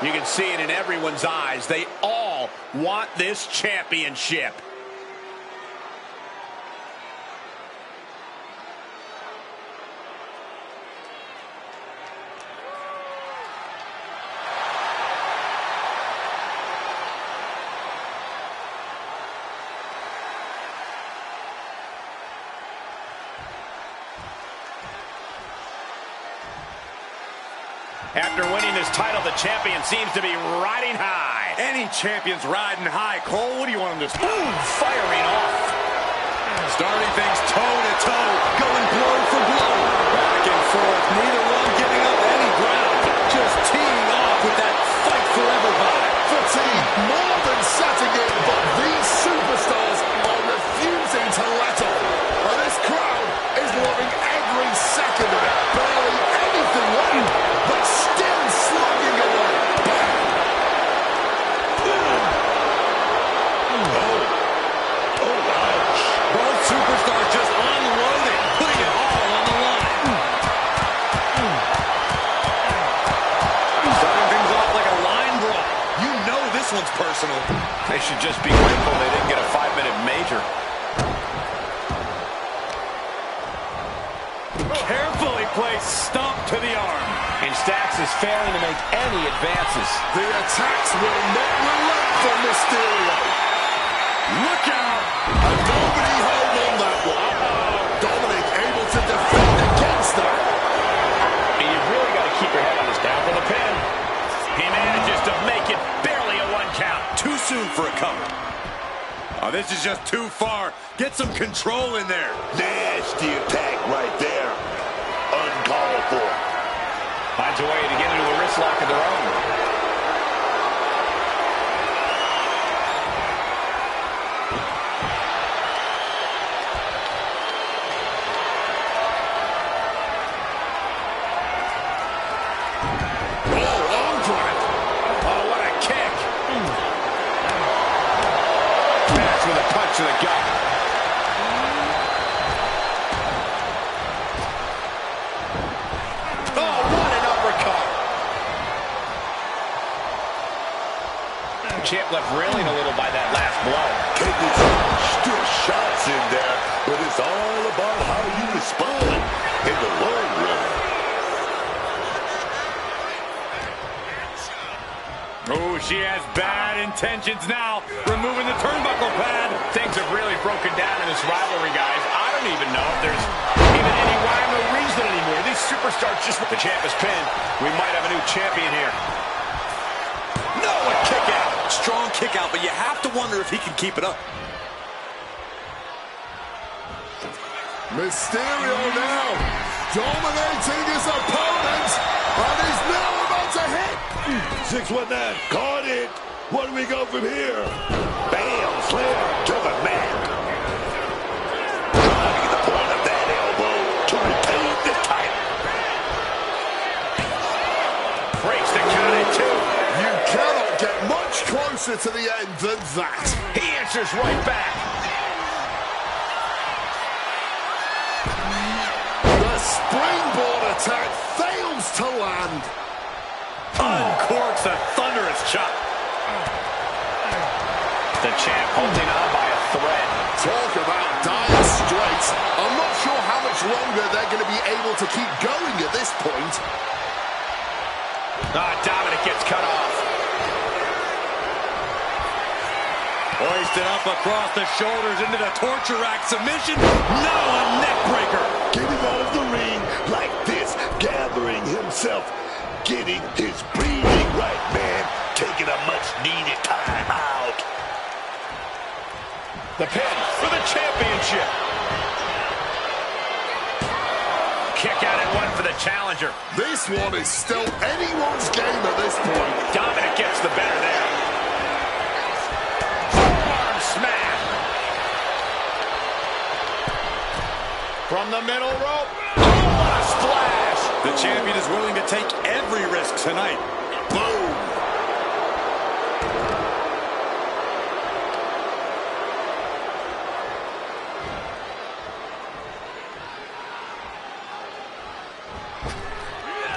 You can see it in everyone's eyes. They all want this championship. After winning this title, the champion seems to be riding high. Any champion's riding high. Cole, what do you want him to do? Ooh, firing off. Starting things toe-to-toe, going blow for blow. Back and forth, neither one giving up any ground. Just teeing off with that fight forever vibe. Fatigue more than setting in, but these superstars are refusing to let up. And this crowd is loving every second of it. Barely anything left, but still slugging away. Both superstars just unloading, putting it all on the line. Starting things off like a line brawl. You know this one's personal. They should just be grateful they didn't get a 5-minute major. Carefully placed stomp to the arm. And Stacks is failing to make any advances. The attacks will not relent from Mysterio. Look out! A nobody hold on that one. Dominic able to defend against that. And you've really got to keep your head on his down for the pin. He manages to make it barely a 1 count. Too soon for a cover. Oh, this is just too far. Get some control in there. Nasty attack right there. Uncalled for. Finds a way to get into a wrist lock of their own. Oh, arm drag. Oh, what a kick. Smash with a punch to the gut. Oh, what an uppercut. Champ left reeling a little by that last blow. Taking some stiff shots in there, but it's all about how you respond in the long run. Oh, she has bad intentions now. Removing the turnbuckle pad. Things have really broken down in this rivalry, guys. I don't even know if there's even any rhyme or reason anymore. These superstars just... The champ is pinned. We might have a new champion here. No, a kick out. Strong kick out, but you have to wonder if he can keep it up. Mysterio now dominating his opponent, and he's now about to hit. 619, caught it. Where do we go from here? Bam, slam to the mat. Driving the point of that elbow to retain the title. Breaks the count at 2. You cannot get much closer to the end than that. He answers right back. The springboard attack fails to land. Uncorks a thunderous chop. The champ holding on by a thread. Talk about dire straits. I'm not sure how much longer they're going to be able to keep going at this point. Dominic gets cut off. Hoisted up across the shoulders into the torture rack submission. No, a neck breaker. Getting out of the ring like this, gathering himself, getting his breathing right, man. Taking a much-needed time out. The pin for the championship. Kick out at 1 for the challenger. This one is still anyone's game at this point. Dominic gets the better there. Arm smash. From the middle rope. Oh, what a splash. The champion is willing to take every risk tonight. Boom.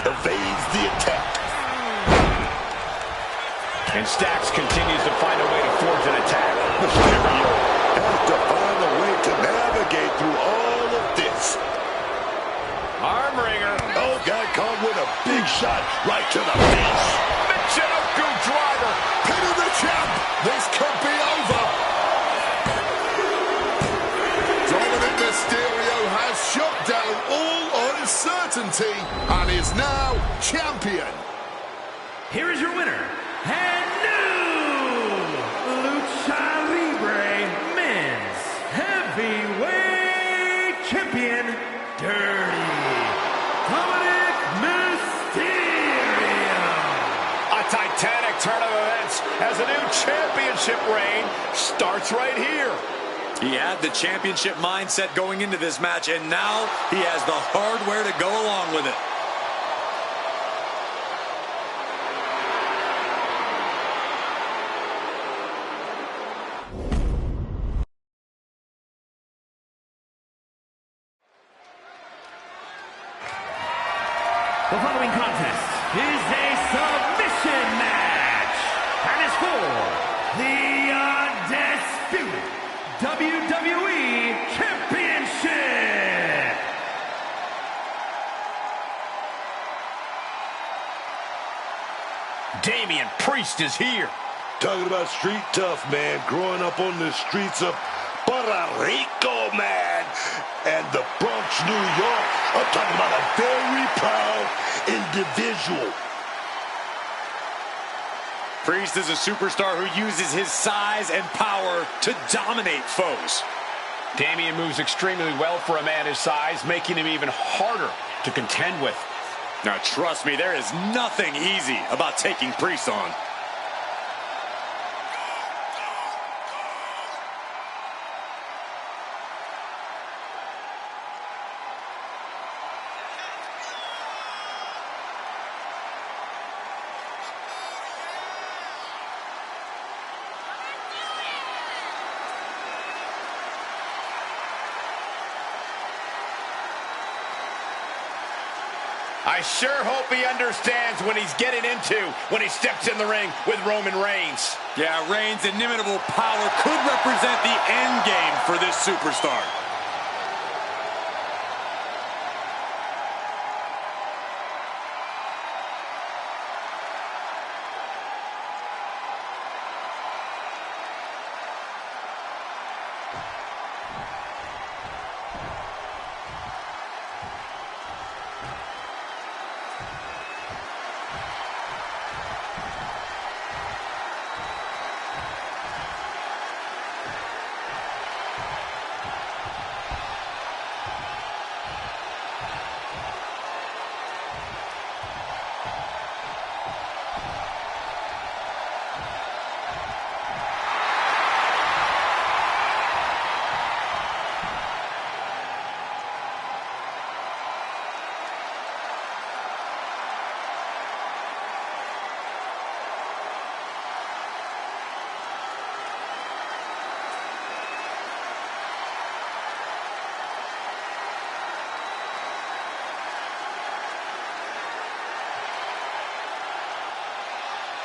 Evades the attack. And Stacks continues to find a way to forge an attack. Mysterio has to find a way to navigate through all of this. Arm wringer. Oh, got caught with a big shot right to the face. Michinoku driver. Pinning the champ. This could be over. Dominic Mysterio has shut down all uncertainty and is now champion. your winner, and new Lucha Libre Men's Heavyweight Champion, Dirty Dominic Mysterio. A titanic turn of events as a new championship reign starts right here. He had the championship mindset going into this match, and now he has the hardware to go along with it. The following contest is a submission match and is for the undisputed WWE Championship. Damian Priest is here. Talking about street tough, man. Growing up on the streets of Puerto Rico, man. And the Bronx, New York. I'm talking about a very proud individual. Priest is a superstar who uses his size and power to dominate foes. Damian moves extremely well for a man his size, making him even harder to contend with. Now, trust me, there is nothing easy about taking Priest on. I sure hope he understands what he's getting into when he steps in the ring with Roman Reigns. Yeah, Reigns' inimitable power could represent the end game for this superstar.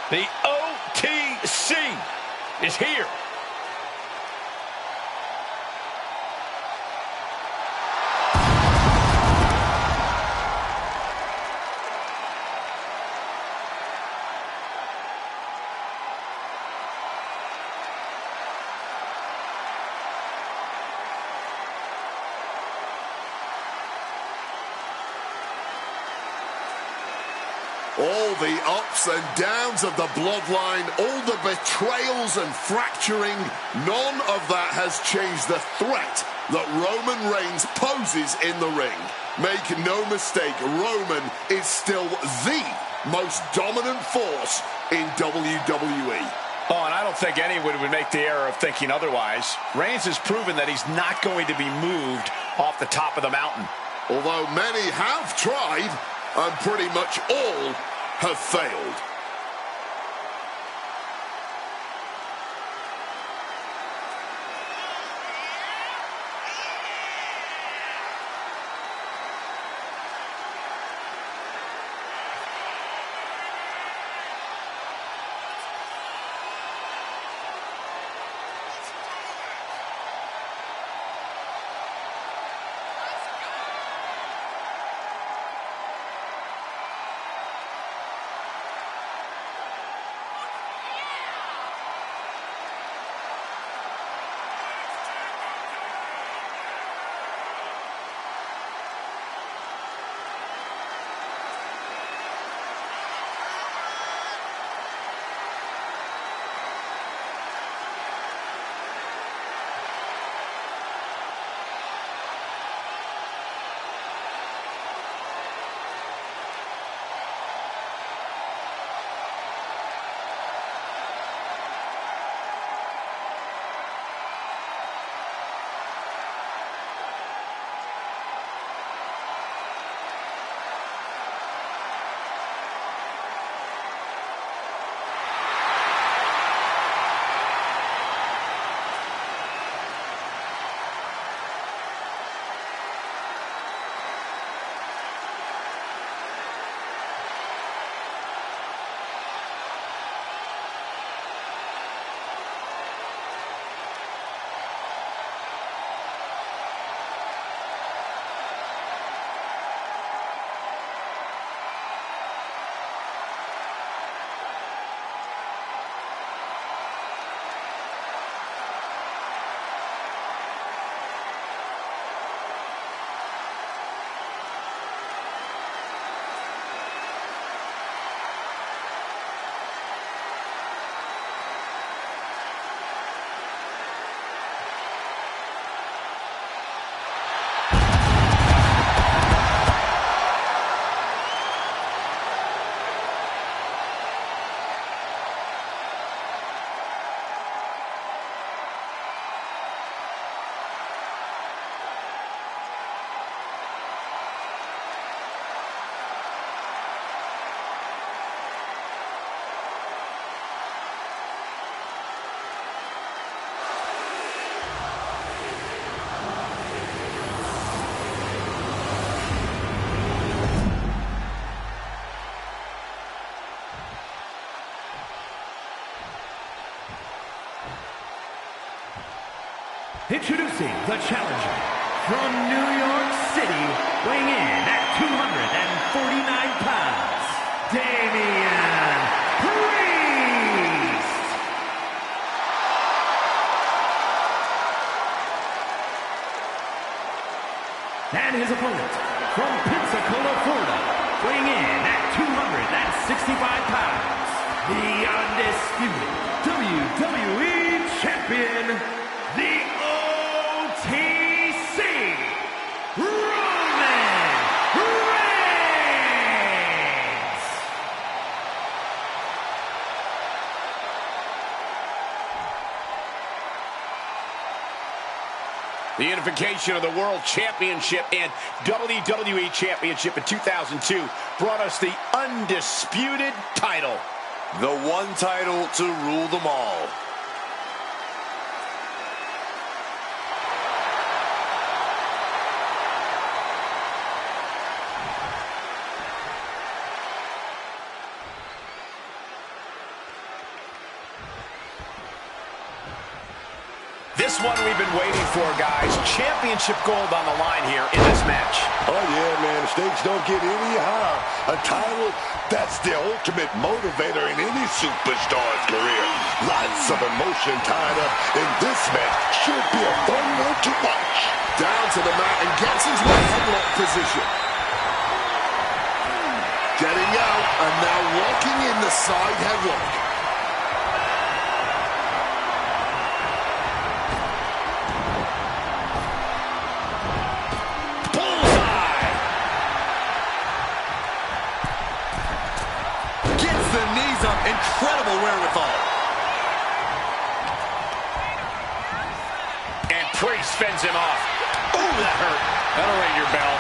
The OTC is here. All the ups and downs of the bloodline, all the betrayals and fracturing, none of that has changed the threat that Roman Reigns poses in the ring. Make no mistake, Roman is still the most dominant force in WWE. Oh, and I don't think anyone would make the error of thinking otherwise. Reigns has proven that he's not going to be moved off the top of the mountain. Although many have tried, and pretty much all have failed. Introducing the challenger from New York City, weighing in at 249 pounds, Damian Priest. And his opponent from Pensacola, Florida, weighing in at 265 pounds, the undisputed WWE Champion, the OTC, Roman Reigns! The unification of the World Championship and WWE Championship in 2002 brought us the undisputed title. The one title to rule them all. This one we've been waiting for, guys. Championship gold on the line here in this match. Oh, yeah, man. The stakes don't get any higher. A title, that's the ultimate motivator in any superstar's career. Lots of emotion tied up in this match. Should be a fun one to watch. Down to the mat and gets into a headlock position. Getting out and now locking in the side headlock. Incredible wherewithal. And Priest fends him off. Ooh, that hurt. That'll ring your bell.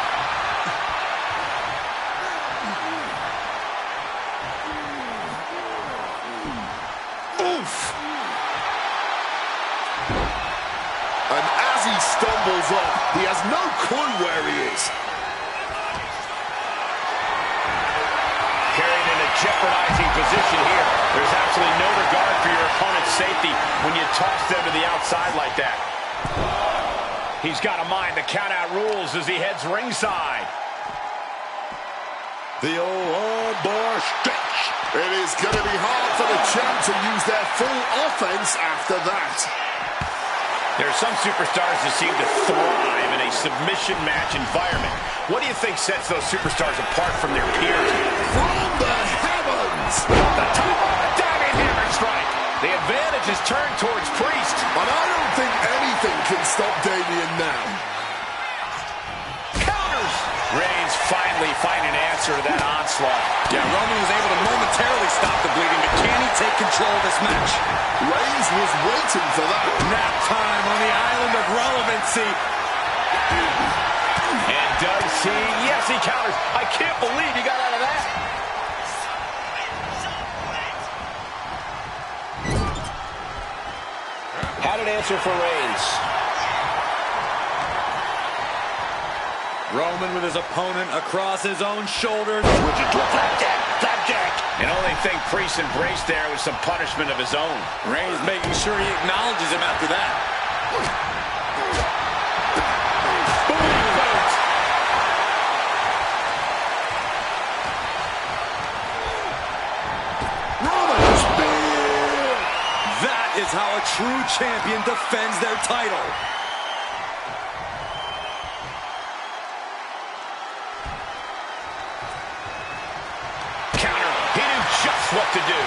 Oof. And as he stumbles up, he has no clue where he is. Carried in a jeopardizing position here. There's absolutely no regard for your opponent's safety when you toss them to the outside like that. He's got to mind the count-out rules as he heads ringside. The old armbar stretch. It is going to be hard for the champ to use their full offense after that. There are some superstars that seem to thrive in a submission match environment. What do you think sets those superstars apart from their peers? From the heavens! The top of the diving hammer strike. The advantage is turned towards Priest. And I don't think anything can stop Damian now. Counters! Reigns finally find an answer to that onslaught. Yeah, Roman was able to momentarily stop the bleeding, but can he take control of this match? Reigns was waiting for that. Nap time on the island of relevancy. And does he? Yes, he counters. I can't believe he got out of that. Had an answer for Reigns. Roman with his opponent across his own shoulders. Flapjack, flapjack. And only thing Priest embraced there was some punishment of his own. Reigns making sure he acknowledges him after that. Roman spear. That is how a true champion defends their title. What to do.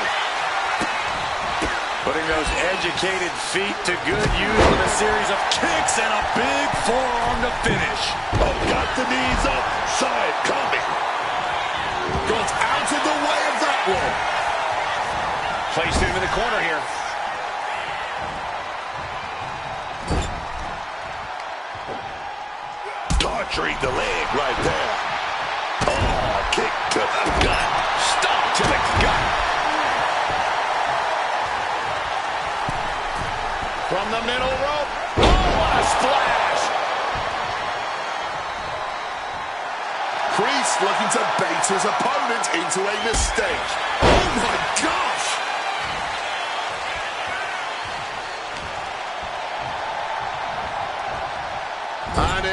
Putting those educated feet to good use with a series of kicks and a big forearm to finish. Oh, got the knees up. Side coming. Got out of the way of that one. Placed him in the corner here. Torturing the leg right there. Oh, kick to the gut. Stomp to the gut. From the middle rope. Oh, what a splash. Priest looking to bait his opponent into a mistake. Oh my gosh!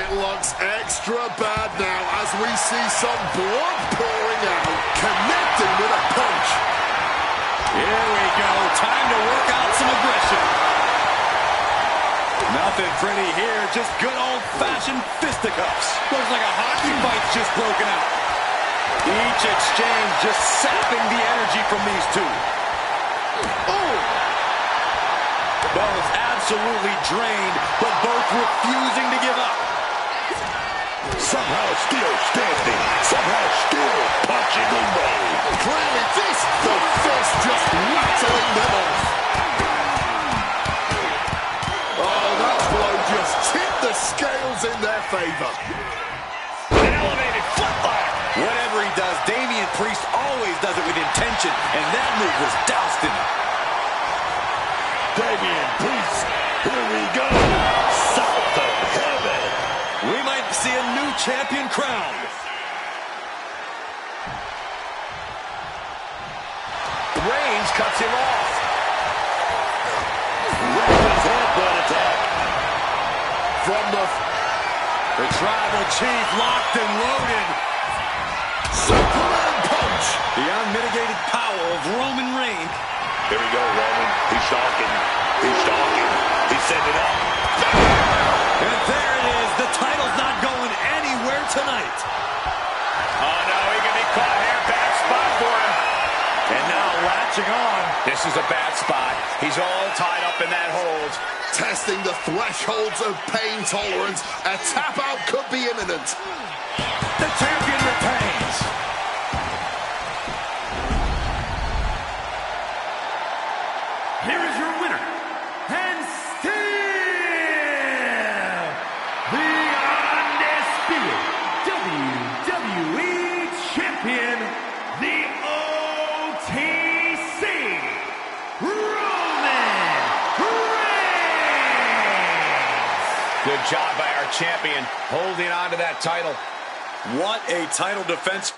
It looks extra bad now as we see some blood pouring out, connecting with a punch. Here we go. Time to work out some aggression. Nothing pretty here. Just good old-fashioned fisticuffs. Looks like a hockey fight's just broken out. Each exchange just sapping the energy from these two. Oh! Both absolutely drained, but both refusing to give up. Somehow still standing, somehow still punching away. Clearly this, the fist just rattling them off. Oh, that blow just tipped the scales in their favor. An elevated footlock. Whatever he does, Damian Priest always does it with intention, and that move was doused in him. Damian Priest, here we go, south of heaven. We might see a new champion crowned. Reigns cuts him off. Reigns headbutt attack. From the Tribal Chief locked and loaded. Superman punch. The unmitigated power of Roman Reigns. Here we go, Roman. He's stalking. He's stalking. He's setting it up. And there it is. The title's not going anywhere tonight. Oh, no, he can be caught here. Bad spot for him. And now latching on. This is a bad spot. He's all tied up in that hold. Testing the thresholds of pain tolerance. A tap out could be imminent. The champion retains. Here is your winner, and still the undisputed WWE Champion, the OTC, Roman Reigns. Good job by our champion holding on to that title. What a title defense.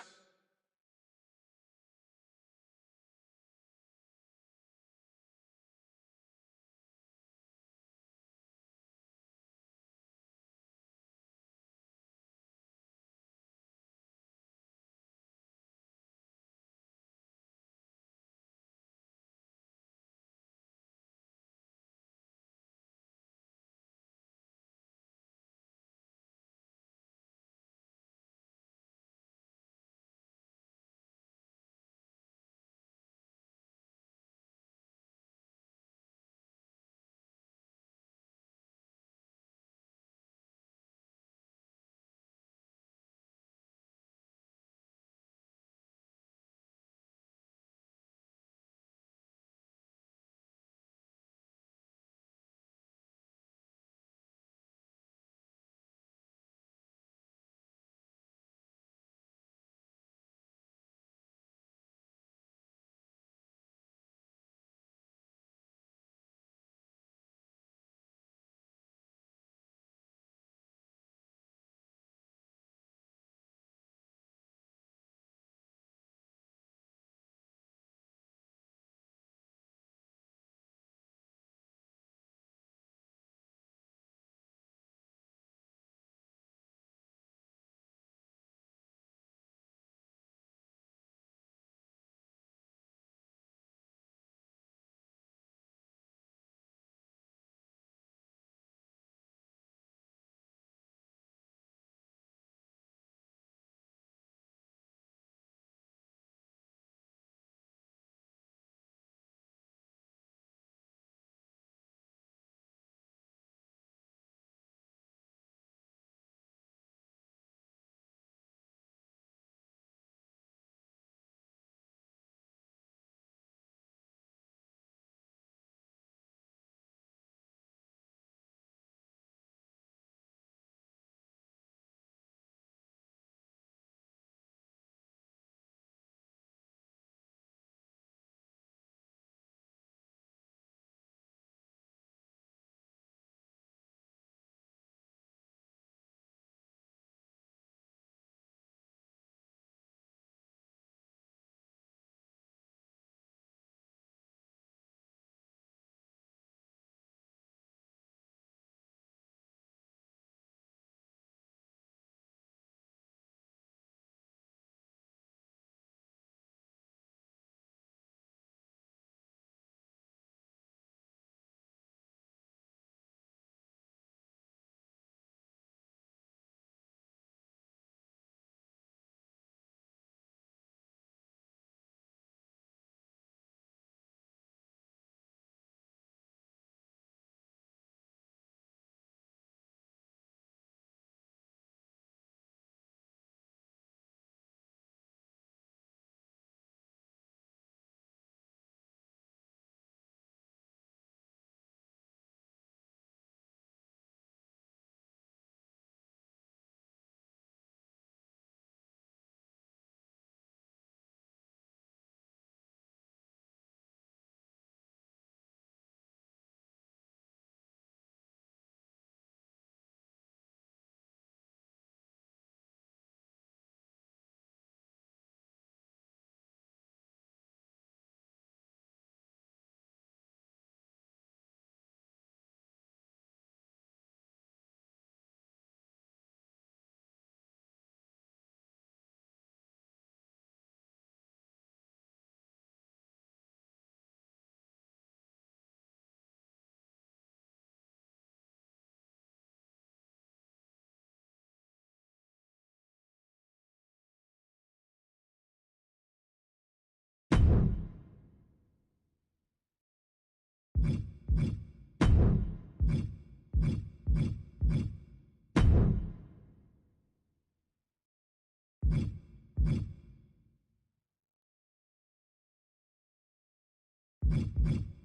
you.